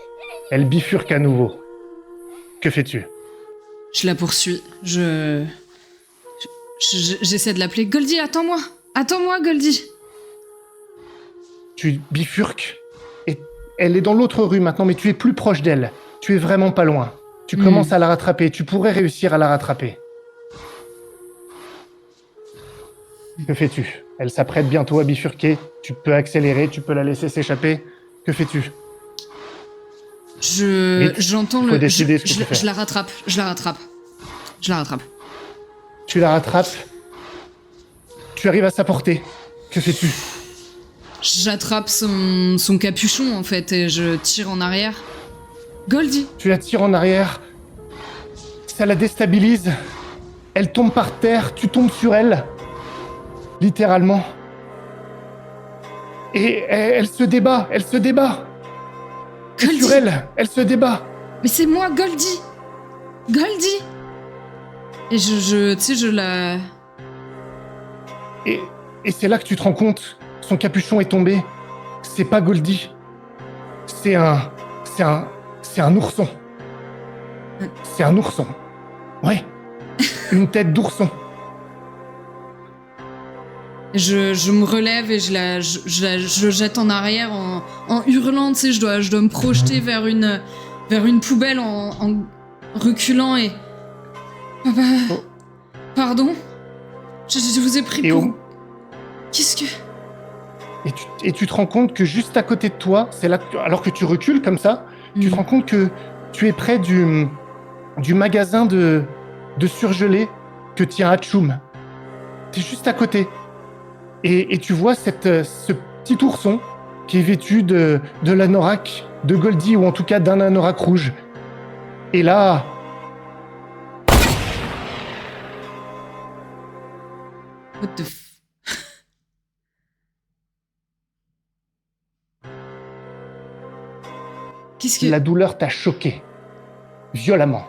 Speaker 1: Elle bifurque à nouveau. Que fais-tu?
Speaker 2: Je la poursuis. J'essaie de l'appeler. Goldie, attends-moi! Attends-moi, Goldie!
Speaker 1: Tu bifurques et elle est dans l'autre rue maintenant, mais tu es plus proche d'elle. Tu es vraiment pas loin. Tu commences à la rattraper. Tu pourrais réussir à la rattraper. Que fais-tu? Elle s'apprête bientôt à bifurquer. Tu peux accélérer, tu peux la laisser s'échapper. Que fais-tu? Vite,
Speaker 2: J'entends
Speaker 1: il faut
Speaker 2: le.
Speaker 1: décider ce que tu fais.
Speaker 2: Je la rattrape. Je la rattrape. Je la rattrape.
Speaker 1: Tu la rattrapes. Tu arrives à sa portée. Que fais-tu?
Speaker 2: J'attrape son capuchon en fait et je tire en arrière. Goldie!
Speaker 1: Tu la tires en arrière. Ça la déstabilise. Elle tombe par terre. Tu tombes sur elle. Littéralement. Et elle se débat. Elle se débat.
Speaker 2: Goldie!
Speaker 1: Sur elle. Elle se débat.
Speaker 2: Mais c'est moi, Goldie! Goldie! Et tu sais, je la.
Speaker 1: Et c'est là que tu te rends compte. Son capuchon est tombé. C'est pas Goldie. C'est un ourson. C'est un ourson. Ouais. Une tête d'ourson.
Speaker 2: Je me relève et je jette en arrière en hurlant, tu sais, je dois me projeter vers une poubelle en reculant et... Papa...
Speaker 1: Oh.
Speaker 2: Pardon? Je vous ai pris
Speaker 1: Et
Speaker 2: pour...
Speaker 1: au-
Speaker 2: Qu'est-ce que...
Speaker 1: Et tu te rends compte que juste à côté de toi, c'est là, alors que tu recules comme ça, tu te rends compte que tu es près du magasin de surgelés que tient Hatchoum. T'es juste à côté. Et tu vois ce petit ourson qui est vêtu de l'anorak de Goldie, ou en tout cas d'un anorak rouge. Et là...
Speaker 2: What the f... Qu'est-ce que...
Speaker 1: La douleur t'a choqué, violemment.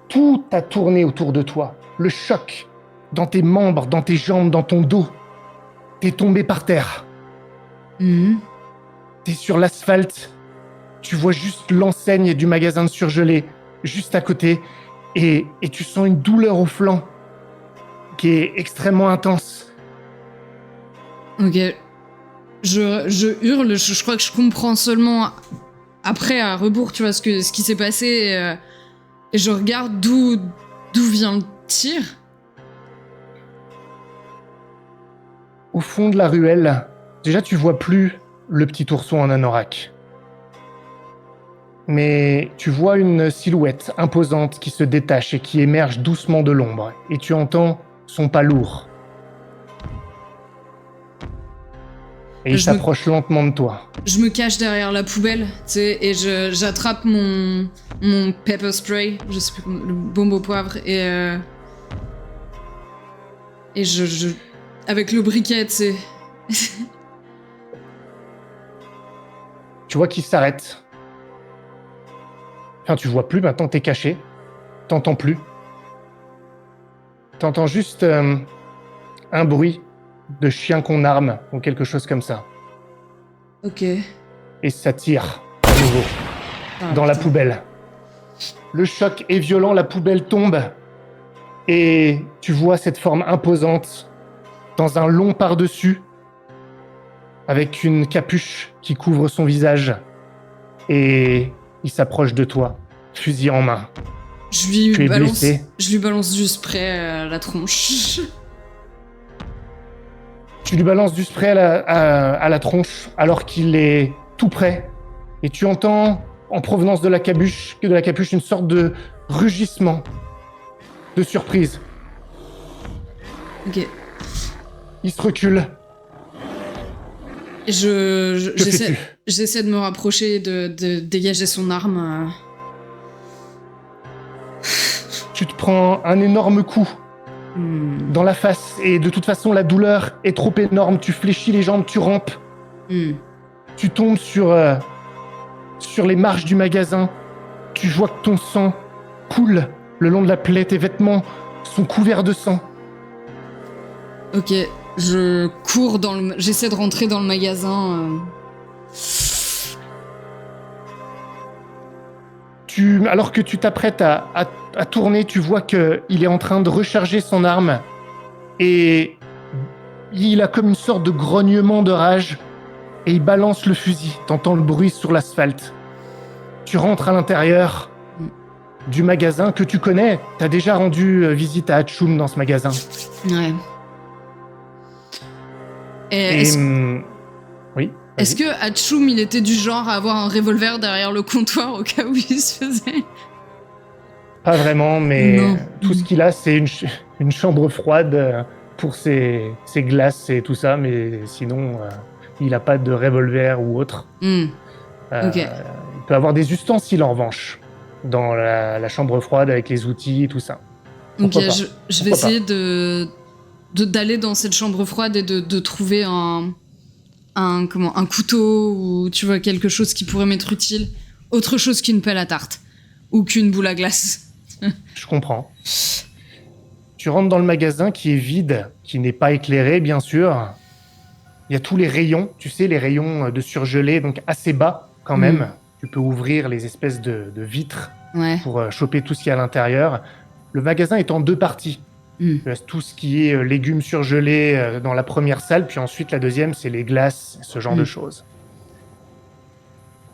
Speaker 1: Tout a tourné autour de toi. Le choc, dans tes membres, dans tes jambes, dans ton dos. T'es tombé par terre.
Speaker 2: Mhm.
Speaker 1: T'es sur l'asphalte. Tu vois juste l'enseigne du magasin de surgelés, juste à côté. Et tu sens une douleur au flanc, qui est extrêmement intense.
Speaker 2: Ok. Je hurle, je crois que je comprends seulement après, à rebours, tu vois, ce qui s'est passé. Et je regarde d'où vient le tir.
Speaker 1: Au fond de la ruelle, déjà tu vois plus le petit ourson en anorak. Mais tu vois une silhouette imposante qui se détache et qui émerge doucement de l'ombre. Et tu entends son pas lourd. Et il
Speaker 2: Je me-
Speaker 1: s'approche lentement de toi.
Speaker 2: Je me cache derrière la poubelle, tu sais, et j'attrape mon pepper spray, je sais plus comment, le bombe au poivre, et je avec le briquet, tu sais.
Speaker 1: Tu vois qu'il s'arrête. Enfin, tu vois plus, maintenant t'es caché. T'entends plus. T'entends juste un bruit de chien qu'on arme, ou quelque chose comme ça.
Speaker 2: Ok.
Speaker 1: Et ça tire, à nouveau,
Speaker 2: Ah,
Speaker 1: dans la
Speaker 2: putain.
Speaker 1: poubelle. Le choc est violent, la poubelle tombe. Et tu vois cette forme imposante, dans un long par-dessus, avec une capuche qui couvre son visage. Et il s'approche de toi, fusil en main.
Speaker 2: Je lui
Speaker 1: Tu es
Speaker 2: balance,
Speaker 1: blessé.
Speaker 2: je lui balance du spray à la tronche.
Speaker 1: Tu lui balances du spray à la tronche alors qu'il est tout près. Et tu entends, en provenance de la capuche, une sorte de rugissement de surprise.
Speaker 2: Ok.
Speaker 1: Il se recule.
Speaker 2: Et
Speaker 1: Que fais-tu ?
Speaker 2: j'essaie de me rapprocher et de dégager son arme.
Speaker 1: Tu te prends un énorme coup
Speaker 2: Hmm.
Speaker 1: dans la face et de toute façon la douleur est trop énorme. Tu fléchis les jambes, tu rampes,
Speaker 2: Hmm.
Speaker 1: tu tombes sur les marches du magasin. Tu vois que ton sang coule le long de la plaie. Tes vêtements sont couverts de sang.
Speaker 2: Ok, je cours j'essaie de rentrer dans le magasin.
Speaker 1: Alors que tu t'apprêtes à tourner, tu vois qu'il est en train de recharger son arme et il a comme une sorte de grognement de rage et il balance le fusil. T'entends le bruit sur l'asphalte. Tu rentres à l'intérieur du magasin que tu connais. T'as déjà rendu visite à Hatchoum dans ce magasin.
Speaker 2: Ouais. Et
Speaker 1: Et... oui.
Speaker 2: est-ce que Hatchoum, il était du genre à avoir un revolver derrière le comptoir au cas où il se faisait?
Speaker 1: Pas vraiment, mais
Speaker 2: Non.
Speaker 1: tout ce qu'il a, c'est une chambre froide pour ses glaces et tout ça, mais sinon, il n'a pas de revolver ou autre.
Speaker 2: Hmm. Ok.
Speaker 1: Il peut avoir des ustensiles en revanche, dans la chambre froide avec les outils et tout ça.
Speaker 2: Ok,
Speaker 1: Pourquoi pas.
Speaker 2: je vais
Speaker 1: Pourquoi
Speaker 2: essayer d'aller dans cette chambre froide et de trouver un couteau ou tu vois quelque chose qui pourrait m'être utile, autre chose qu'une pelle à tarte ou qu'une boule à glace.
Speaker 1: Je comprends. Tu rentres dans le magasin qui est vide, qui n'est pas éclairé, bien sûr. Il y a tous les rayons, tu sais, les rayons de surgelés, donc assez bas quand même. Tu peux ouvrir les espèces de vitres
Speaker 2: Ouais.
Speaker 1: pour choper tout ce qu'il y a à l'intérieur. Le magasin est en deux parties.
Speaker 2: Hmm.
Speaker 1: Tu as tout ce qui est légumes surgelés dans la première salle, puis ensuite la deuxième, c'est les glaces, ce genre de choses.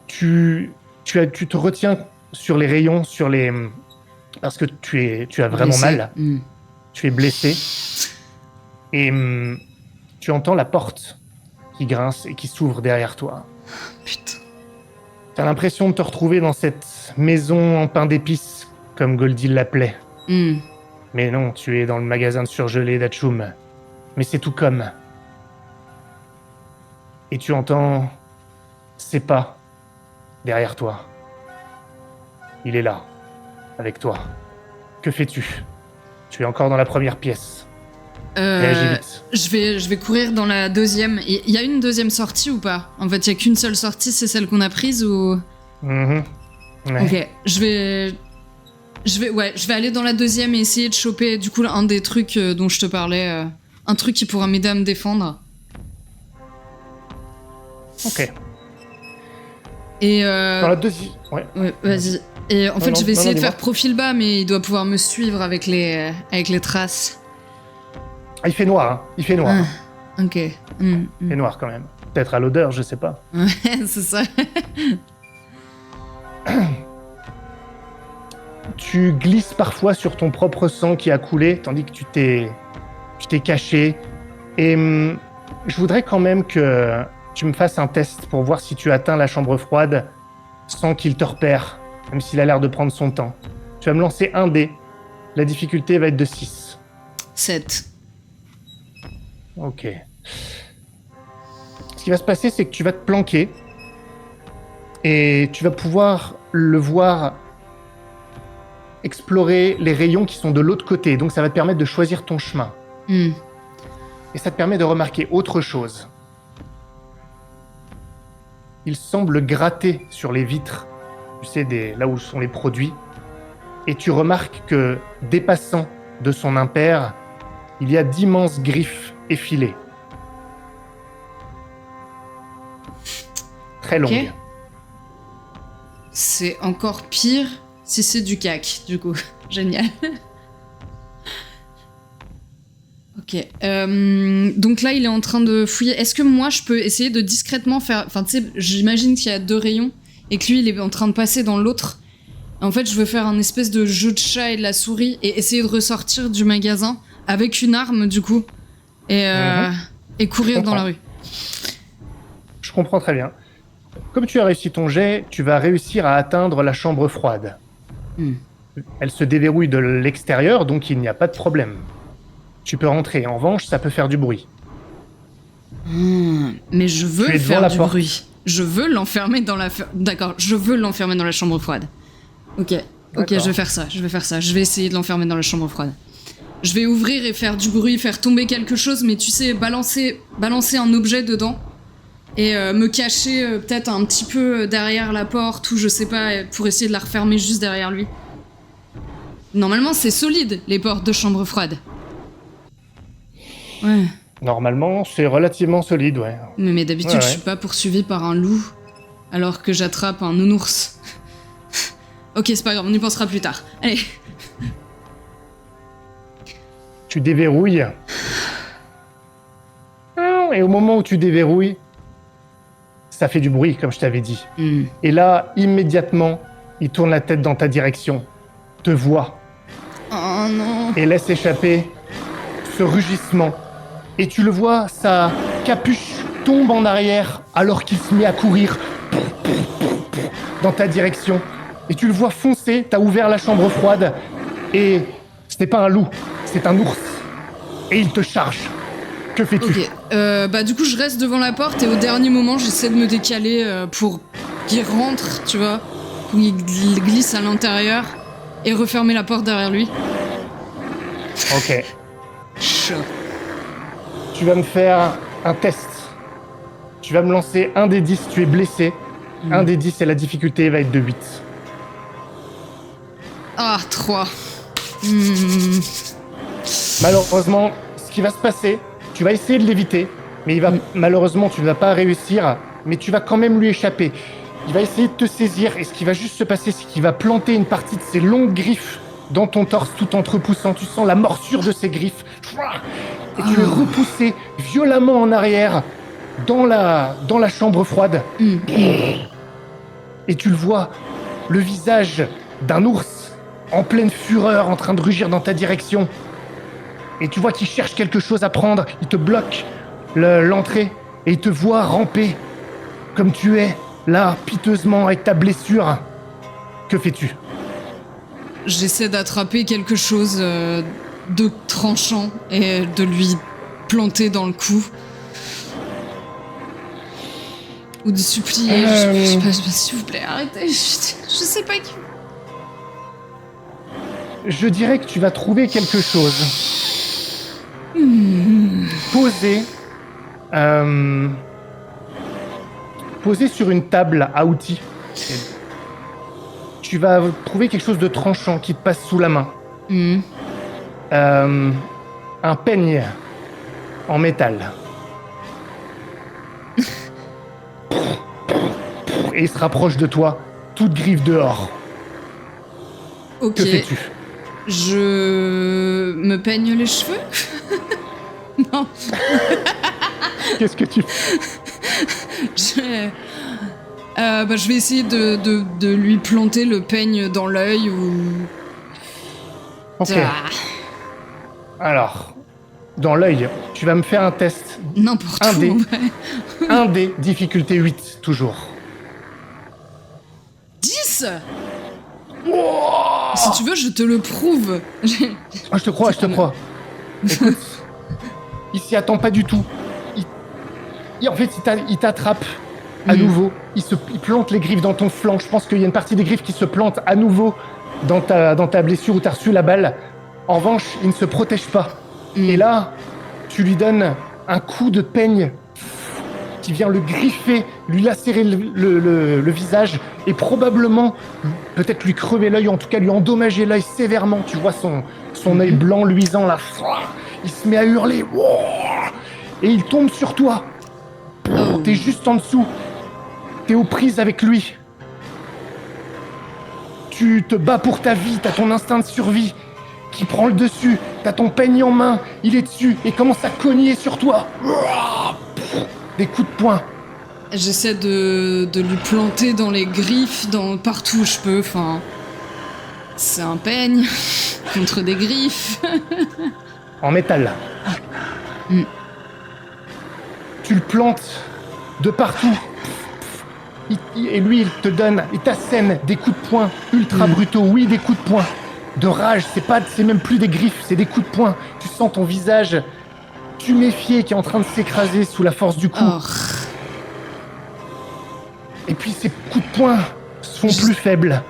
Speaker 1: Tu te retiens sur les rayons, parce que tu as vraiment
Speaker 2: Blessé.
Speaker 1: mal, tu es blessé, et tu entends la porte qui grince et qui s'ouvre derrière toi.
Speaker 2: Putain.
Speaker 1: T'as l'impression de te retrouver dans cette maison en pain d'épices, comme Goldie l'appelait. Mais non, tu es dans le magasin de surgelés d'Atchoum. Mais c'est tout comme. Et tu entends ses pas derrière toi. Il est là, avec toi. Que fais-tu? Tu es encore dans la première pièce. Réagis vite.
Speaker 2: Je vais courir dans la deuxième. Il y a une deuxième sortie ou pas? En fait, il y a qu'une seule sortie, c'est celle qu'on a prise ou...
Speaker 1: Ouais.
Speaker 2: Ok, je vais aller dans la deuxième et essayer de choper du coup un des trucs dont je te parlais, un truc qui pourra m'aider à me défendre.
Speaker 1: Ok.
Speaker 2: Et
Speaker 1: Dans la deuxième... Ouais.
Speaker 2: ouais, vas-y. Et en fait, je vais essayer de
Speaker 1: dis-moi.
Speaker 2: faire profil bas, mais il doit pouvoir me suivre avec les traces.
Speaker 1: Ah, il fait noir, hein. Il fait noir.
Speaker 2: Ok.
Speaker 1: Il fait noir quand même. Peut-être à l'odeur, je sais pas.
Speaker 2: Ouais, c'est ça.
Speaker 1: Tu glisses parfois sur ton propre sang qui a coulé, tandis que tu t'es caché. Et je voudrais quand même que tu me fasses un test pour voir si tu atteins la chambre froide sans qu'il te repère, même s'il a l'air de prendre son temps. Tu vas me lancer un dé. La difficulté va être de 6.
Speaker 2: 7.
Speaker 1: Ok. Ce qui va se passer, c'est que tu vas te planquer et tu vas pouvoir le voir explorer les rayons qui sont de l'autre côté. Donc ça va te permettre de choisir ton chemin. Et ça te permet de remarquer autre chose. Il semble gratter sur les vitres, tu sais, là où sont les produits. Et tu remarques que, dépassant de son impair, il y a d'immenses griffes effilées. Très longues.
Speaker 2: Ok. C'est encore pire si c'est du cac, du coup. Génial. Ok. Donc là, il est en train de fouiller. Est-ce que moi, je peux essayer de discrètement faire... Enfin, tu sais, j'imagine qu'il y a 2 rayons et que lui, il est en train de passer dans l'autre. En fait, je veux faire un espèce de jeu de chat et de la souris et essayer de ressortir du magasin avec une arme, du coup. Et courir dans la rue.
Speaker 1: Je comprends très bien. Comme tu as réussi ton jet, tu vas réussir à atteindre la chambre froide. Elle se déverrouille de l'extérieur, donc il n'y a pas de problème. Tu peux rentrer. En revanche, ça peut faire du bruit.
Speaker 2: Mais je veux
Speaker 1: Tu es devant
Speaker 2: faire
Speaker 1: la
Speaker 2: du
Speaker 1: porte.
Speaker 2: bruit. Je veux l'enfermer dans la... D'accord, je veux l'enfermer dans la chambre froide. Ok,
Speaker 1: D'accord.
Speaker 2: je vais faire ça. Je vais essayer de l'enfermer dans la chambre froide. Je vais ouvrir et faire du bruit, faire tomber quelque chose, mais tu sais, balancer un objet dedans. Et me cacher peut-être un petit peu derrière la porte, ou je sais pas, pour essayer de la refermer juste derrière lui. Normalement, c'est solide, les portes de chambre froide. Ouais.
Speaker 1: Normalement, c'est relativement solide, ouais.
Speaker 2: Mais d'habitude,
Speaker 1: Ouais.
Speaker 2: je suis pas poursuivi par un loup, alors que j'attrape un nounours. Ok, c'est pas grave, on y pensera plus tard. Allez.
Speaker 1: Tu déverrouilles. Et au moment où tu déverrouilles, ça fait du bruit, comme je t'avais dit. Et là, immédiatement, il tourne la tête dans ta direction, te voit,
Speaker 2: Oh non.
Speaker 1: et laisse échapper ce rugissement. Et tu le vois, sa capuche tombe en arrière alors qu'il se met à courir dans ta direction. Et tu le vois foncer, t'as ouvert la chambre froide, et ce n'est pas un loup, c'est un ours. Et il te charge. Que fais-tu?
Speaker 2: Ok, bah du coup je reste devant la porte et au dernier moment j'essaie de me décaler pour qu'il rentre, tu vois, pour qu'il glisse à l'intérieur et refermer la porte derrière lui.
Speaker 1: Ok.
Speaker 2: Chaud.
Speaker 1: Tu vas me faire un test. Tu vas me lancer un des 10, tu es blessé. Un des 10 et la difficulté va être de 8.
Speaker 2: Ah, 3.
Speaker 1: Malheureusement, ce qui va se passer, tu vas essayer de l'éviter, mais malheureusement, tu ne vas pas réussir, mais tu vas quand même lui échapper. Il va essayer de te saisir, et ce qui va juste se passer, c'est qu'il va planter une partie de ses longues griffes dans ton torse tout en te repoussant. Tu sens la morsure de ses griffes. Et tu es repoussé violemment en arrière dans la chambre froide. Et tu le vois, le visage d'un ours en pleine fureur en train de rugir dans ta direction. Et tu vois qu'il cherche quelque chose à prendre. Il te bloque l'entrée et il te voit ramper comme tu es, là, piteusement, avec ta blessure. Que fais-tu ?
Speaker 2: J'essaie d'attraper quelque chose de tranchant et de lui planter dans le cou. Ou de supplier. Je sais pas, s'il vous plaît, arrêtez. Je sais pas qui.
Speaker 1: Je dirais que tu vas trouver quelque chose. Posé sur une table à outils. Tu vas trouver quelque chose de tranchant qui te passe sous la main. Un peigne en métal. Et il se rapproche de toi, toute griffe dehors.
Speaker 2: Ok.
Speaker 1: Que fais-tu ?
Speaker 2: Je me peigne les cheveux. Non.
Speaker 1: Qu'est-ce que tu fais ?
Speaker 2: Je vais essayer de lui planter le peigne dans l'œil ou...
Speaker 1: Ok. Alors, dans l'œil, tu vas me faire un test.
Speaker 2: N'importe
Speaker 1: Un
Speaker 2: où.
Speaker 1: dé.
Speaker 2: Ouais.
Speaker 1: Un dé, difficulté 8, toujours.
Speaker 2: 10 Si tu veux, je te le prouve.
Speaker 1: Ah, je te crois. Écoute, il s'y attend pas du tout. En fait, il t'attrape à nouveau. Il plante les griffes dans ton flanc. Je pense qu'il y a une partie des griffes qui se plante à nouveau dans ta blessure où t'as reçu la balle. En revanche, il ne se protège pas. Et là, tu lui donnes un coup de peigne qui vient le griffer, lui lacérer le visage et probablement peut-être lui crever l'œil, en tout cas lui endommager l'œil sévèrement. Tu vois son œil blanc luisant là. Il se met à hurler. Et il tombe sur toi. T'es juste en dessous. T'es aux prises avec lui. Tu te bats pour ta vie, t'as ton instinct de survie qui prend le dessus. T'as ton peigne en main, il est dessus et commence à cogner sur toi. Des coups de poing.
Speaker 2: J'essaie de lui planter dans les griffes, partout où je peux. Enfin, c'est un peigne contre des griffes.
Speaker 1: En métal. Tu le plantes de partout. Et lui, il t'assène des coups de poing ultra brutaux. Oui, des coups de poing. De rage, c'est même plus des griffes, c'est des coups de poing. Tu sens ton visage tuméfié qui est en train de s'écraser sous la force du coup. Et puis ces coups de poing sont plus faibles.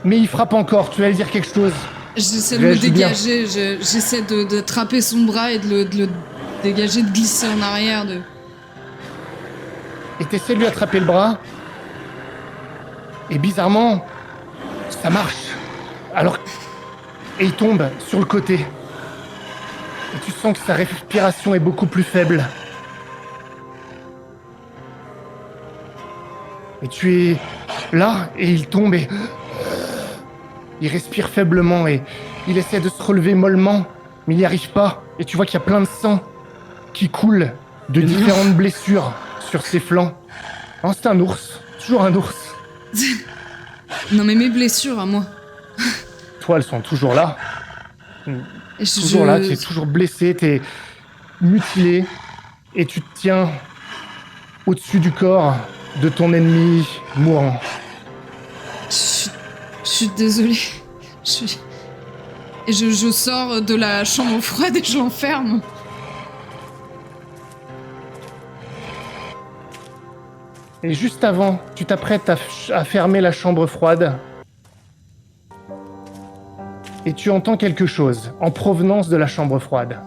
Speaker 1: Mais il frappe encore, tu vas lui dire quelque chose.
Speaker 2: J'essaie de le dégager, j'essaie d'attraper son bras et de le dégager, de glisser en arrière.
Speaker 1: Et t'essaies de lui attraper le bras. Et bizarrement, ça marche. Et il tombe sur le côté. Et tu sens que sa respiration est beaucoup plus faible. Et tu es là, et il tombe et... Il respire faiblement et il essaie de se relever mollement, mais il n'y arrive pas. Et tu vois qu'il y a plein de sang qui coule de différentes blessures sur ses flancs. Oh, c'est un ours. Toujours un ours.
Speaker 2: Non mais mes blessures à moi.
Speaker 1: Toi, elles sont toujours là. Toujours là, tu es toujours blessé, tu es mutilé. Et tu te tiens au-dessus du corps de ton ennemi mourant.
Speaker 2: Je suis désolée. Et je sors de la chambre froide et je l'enferme.
Speaker 1: Et juste avant, tu t'apprêtes à fermer la chambre froide. Et tu entends quelque chose en provenance de la chambre froide.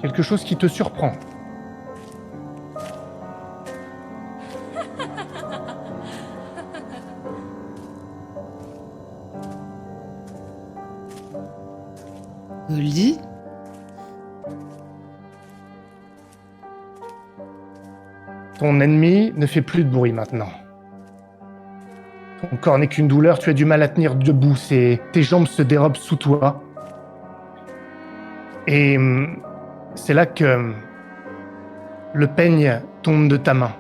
Speaker 1: Quelque chose qui te surprend.
Speaker 2: Goldie ?
Speaker 1: Ton ennemi ne fait plus de bruit maintenant. Ton corps n'est qu'une douleur, tu as du mal à tenir debout, tes jambes se dérobent sous toi. Et c'est là que le peigne tombe de ta main.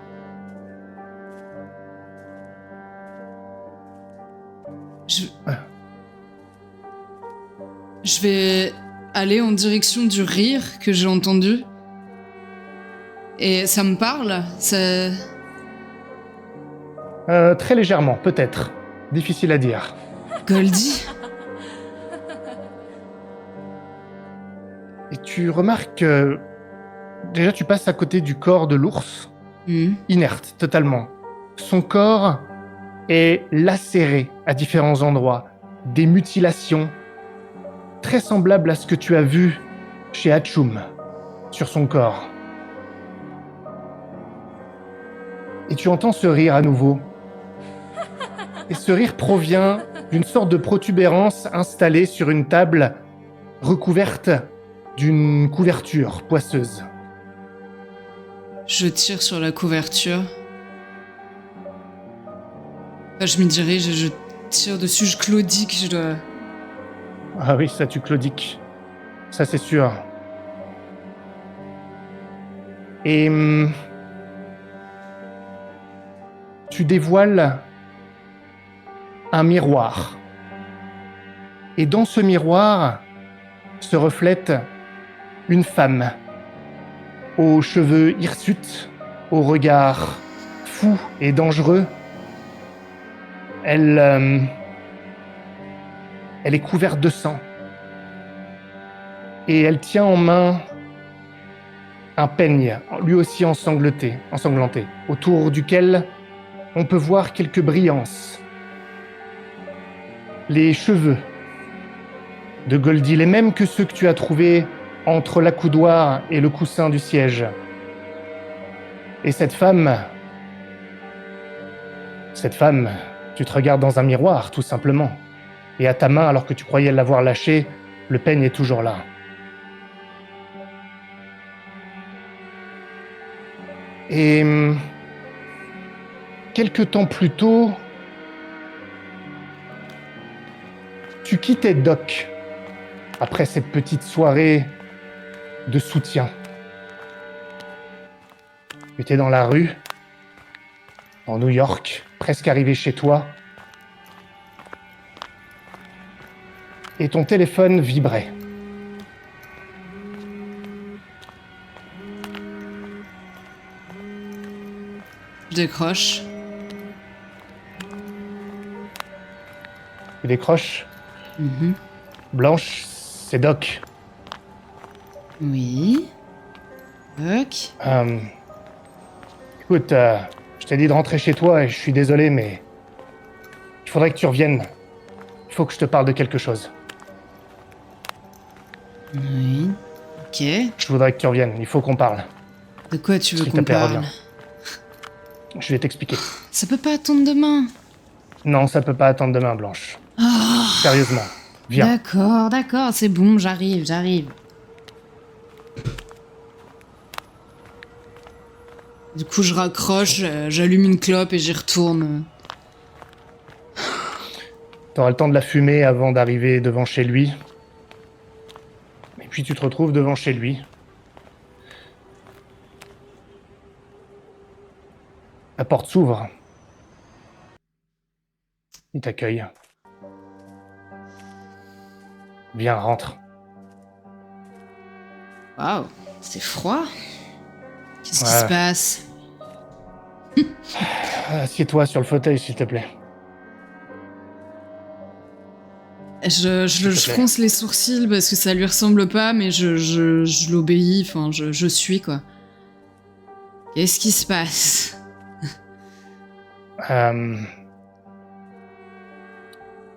Speaker 2: Je vais aller en direction du rire que j'ai entendu. Et ça me parle, ça...
Speaker 1: Très légèrement, peut-être. Difficile à dire.
Speaker 2: Goldie?
Speaker 1: Et tu remarques que... Déjà, tu passes à côté du corps de l'ours, inerte, totalement. Son corps est lacéré à différents endroits. Des mutilations très semblables à ce que tu as vu chez Hatchoum, sur son corps. Et tu entends ce rire à nouveau. Et ce rire provient d'une sorte de protubérance installée sur une table recouverte d'une couverture poisseuse.
Speaker 2: Je tire sur la couverture. Enfin, je m'y dirige, je tire dessus, je claudique, je dois...
Speaker 1: Ah oui, ça tu claudiques. Ça c'est sûr. Et... tu dévoiles un miroir. Et dans ce miroir se reflète une femme aux cheveux hirsutes, au regard fou et dangereux. Elle est couverte de sang. Et elle tient en main un peigne, lui aussi ensanglanté, autour duquel on peut voir quelques brillances. Les cheveux de Goldie, les mêmes que ceux que tu as trouvés entre l'accoudoir et le coussin du siège. Et cette femme, tu te regardes dans un miroir, tout simplement. Et à ta main, alors que tu croyais l'avoir lâché, le peigne est toujours là. Et quelque temps plus tôt, tu quittais Doc après cette petite soirée de soutien. Tu étais dans la rue, en New York, presque arrivé chez toi, et ton téléphone vibrait.
Speaker 2: Je décroche.
Speaker 1: Tu décroches. Blanche, c'est Doc.
Speaker 2: Oui. Ok.
Speaker 1: Écoute, je t'ai dit de rentrer chez toi et je suis désolé, mais il faudrait que tu reviennes. Il faut que je te parle de quelque chose.
Speaker 2: Oui. Ok.
Speaker 1: Je voudrais que tu reviennes, il faut qu'on parle.
Speaker 2: De quoi tu veux
Speaker 1: S'il te
Speaker 2: qu'on
Speaker 1: plaît,
Speaker 2: parle?
Speaker 1: reviens. Je vais t'expliquer.
Speaker 2: Ça peut pas attendre demain.
Speaker 1: Non, ça peut pas attendre demain, Blanche.
Speaker 2: Oh,
Speaker 1: Sérieusement, viens.
Speaker 2: d'accord, c'est bon, j'arrive. Du coup, je raccroche, j'allume une clope et j'y retourne.
Speaker 1: T'auras le temps de la fumer avant d'arriver devant chez lui. Et puis tu te retrouves devant chez lui. La porte s'ouvre. Il t'accueille. Viens, rentre.
Speaker 2: Waouh, c'est froid. Qu'est-ce qui
Speaker 1: Ouais.
Speaker 2: se passe?
Speaker 1: Assieds-toi sur le fauteuil, s'il te plaît.
Speaker 2: Je fronce les sourcils parce que ça lui ressemble pas, mais je l'obéis, enfin, je suis, quoi. Qu'est-ce qui se passe?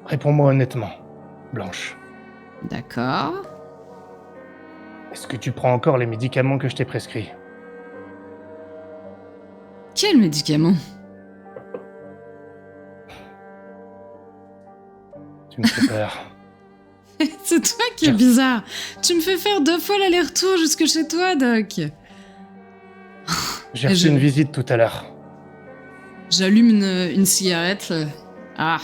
Speaker 1: Réponds-moi honnêtement, Blanche.
Speaker 2: D'accord.
Speaker 1: Est-ce que tu prends encore les médicaments que je t'ai prescrits?
Speaker 2: Quel médicament?
Speaker 1: Tu me fais peur.
Speaker 2: C'est toi qui es bizarre. Tu me fais faire 2 fois l'aller-retour jusque chez toi, Doc.
Speaker 1: J'ai reçu une visite tout à l'heure.
Speaker 2: J'allume une cigarette. Ah,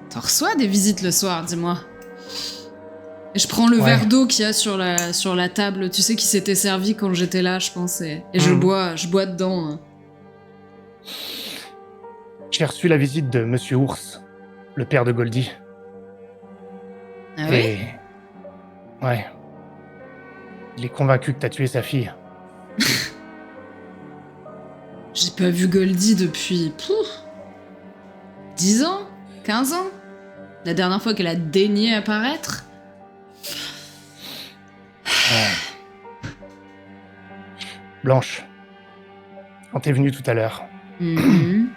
Speaker 2: t'en reçois des visites le soir, dis-moi. Et je prends le
Speaker 1: Ouais.
Speaker 2: verre d'eau qu'il y a sur la table, tu sais, qui s'était servi quand j'étais là, je pense, et je bois dedans. Hein.
Speaker 1: J'ai reçu la visite de Monsieur Ours, le père de Goldie.
Speaker 2: Ah oui?
Speaker 1: Et... Ouais. Il est convaincu que t'as tué sa fille.
Speaker 2: J'ai pas vu Goldie depuis... 10 ans 15 ans. La dernière fois qu'elle a daigné apparaître.
Speaker 1: Blanche, quand t'es venue tout à l'heure,
Speaker 2: Mhm.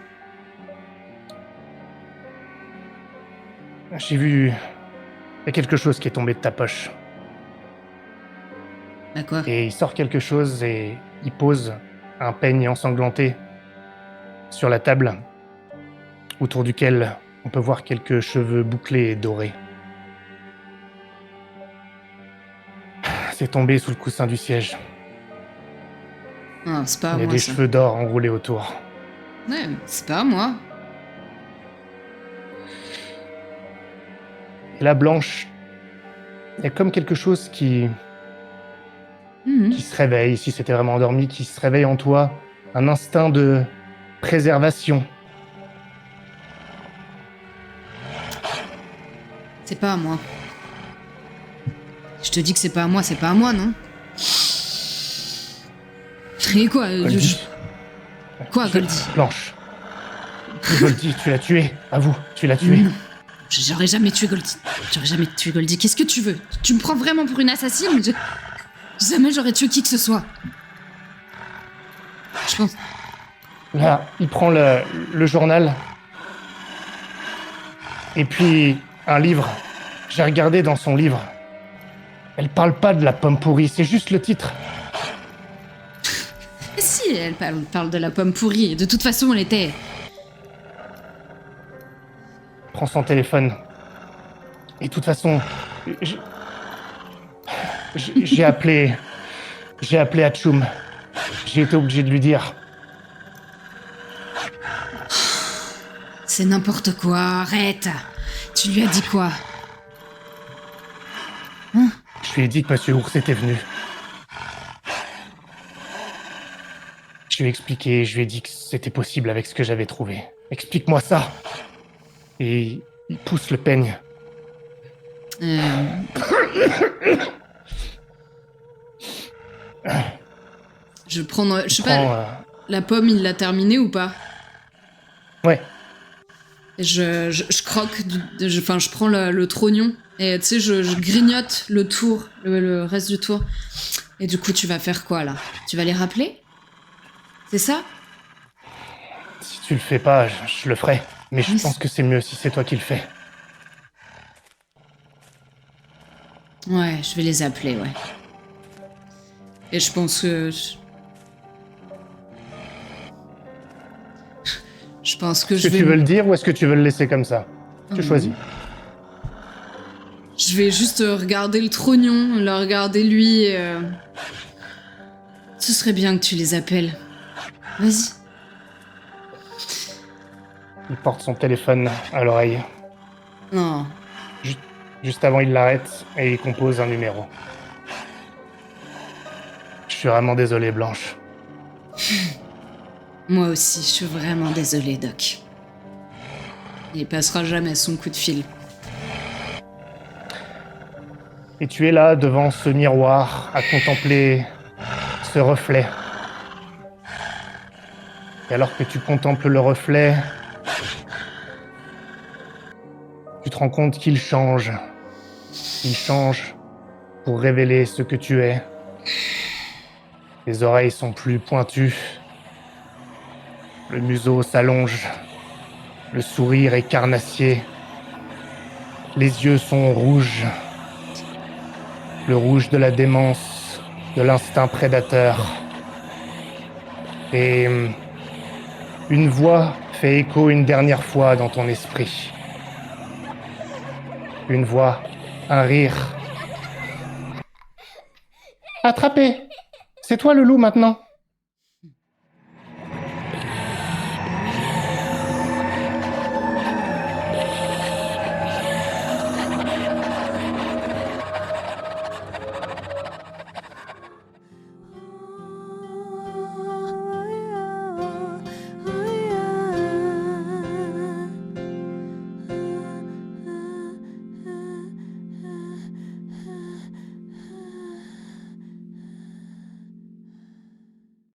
Speaker 1: j'ai vu... Il y a quelque chose qui est tombé de ta poche.
Speaker 2: Bah quoi?
Speaker 1: Et il sort quelque chose et il pose un peigne ensanglanté sur la table, autour duquel on peut voir quelques cheveux bouclés et dorés. C'est tombé sous le coussin du siège.
Speaker 2: Non, c'est pas à
Speaker 1: Il y a
Speaker 2: moi,
Speaker 1: des
Speaker 2: ça.
Speaker 1: cheveux d'or enroulés autour.
Speaker 2: Ouais, mais c'est pas à moi.
Speaker 1: Et la blanche, il y a comme quelque chose qui
Speaker 2: Mhm.
Speaker 1: se réveille, si c'était vraiment endormi, qui se réveille en toi, un instinct de préservation.
Speaker 2: C'est pas à moi. Je te dis que c'est pas à moi, non? Et quoi?
Speaker 1: Goldie.
Speaker 2: Quoi, Goldie?
Speaker 1: Blanche. Goldie, tu l'as tué. Avoue, tu l'as tué.
Speaker 2: Non. J'aurais jamais tué Goldie. J'aurais jamais tué Goldie. Qu'est-ce que tu veux? Tu me prends vraiment pour une assassine? Jamais j'aurais tué qui que ce soit. Je pense...
Speaker 1: Là, il prend le journal. Et puis, un livre. J'ai regardé dans son livre. Elle parle pas de la pomme pourrie, c'est juste le titre.
Speaker 2: Si, elle parle de la pomme pourrie. De toute façon, elle était...
Speaker 1: Prends son téléphone. Et de toute façon, j'ai appelé Hatchoum. J'ai été obligé de lui dire.
Speaker 2: C'est n'importe quoi, arrête. Tu lui as dit quoi?
Speaker 1: Je lui ai dit que Monsieur Ours était venu. Je lui ai expliqué, je lui ai dit que c'était possible avec ce que j'avais trouvé. Explique-moi ça. Et il pousse le peigne.
Speaker 2: Je prends... Je sais
Speaker 1: Prends,
Speaker 2: pas, la pomme, il l'a terminée ou pas?
Speaker 1: Ouais.
Speaker 2: Et je croque, enfin je prends le trognon et tu sais je grignote le tour, le reste du tour. Et du coup tu vas faire quoi là? Tu vas les rappeler? C'est ça?
Speaker 1: Si tu le fais pas, je le ferai. Mais je
Speaker 2: Oui,
Speaker 1: pense que c'est mieux si c'est toi qui le fais.
Speaker 2: Ouais, je vais les appeler, ouais. Et je pense que... Je pense que
Speaker 1: Est-ce
Speaker 2: je
Speaker 1: que
Speaker 2: vais...
Speaker 1: tu veux le dire ou est-ce que tu veux le laisser comme ça? Tu choisis.
Speaker 2: Je vais juste regarder le trognon, le regarder lui. Ce serait bien que tu les appelles. Vas-y.
Speaker 1: Il porte son téléphone à l'oreille.
Speaker 2: Non.
Speaker 1: Juste avant, il l'arrête et il compose un numéro. Je suis vraiment désolé, Blanche.
Speaker 2: Moi aussi, je suis vraiment désolée, Doc. Il passera jamais son coup de fil.
Speaker 1: Et tu es là, devant ce miroir, à contempler ce reflet. Et alors que tu contemples le reflet, tu te rends compte qu'il change. Il change pour révéler ce que tu es. Les oreilles sont plus pointues. Le museau s'allonge. Le sourire est carnassier. Les yeux sont rouges. Le rouge de la démence, de l'instinct prédateur. Et une voix fait écho une dernière fois dans ton esprit. Une voix, un rire. Attrapé! C'est toi le loup maintenant!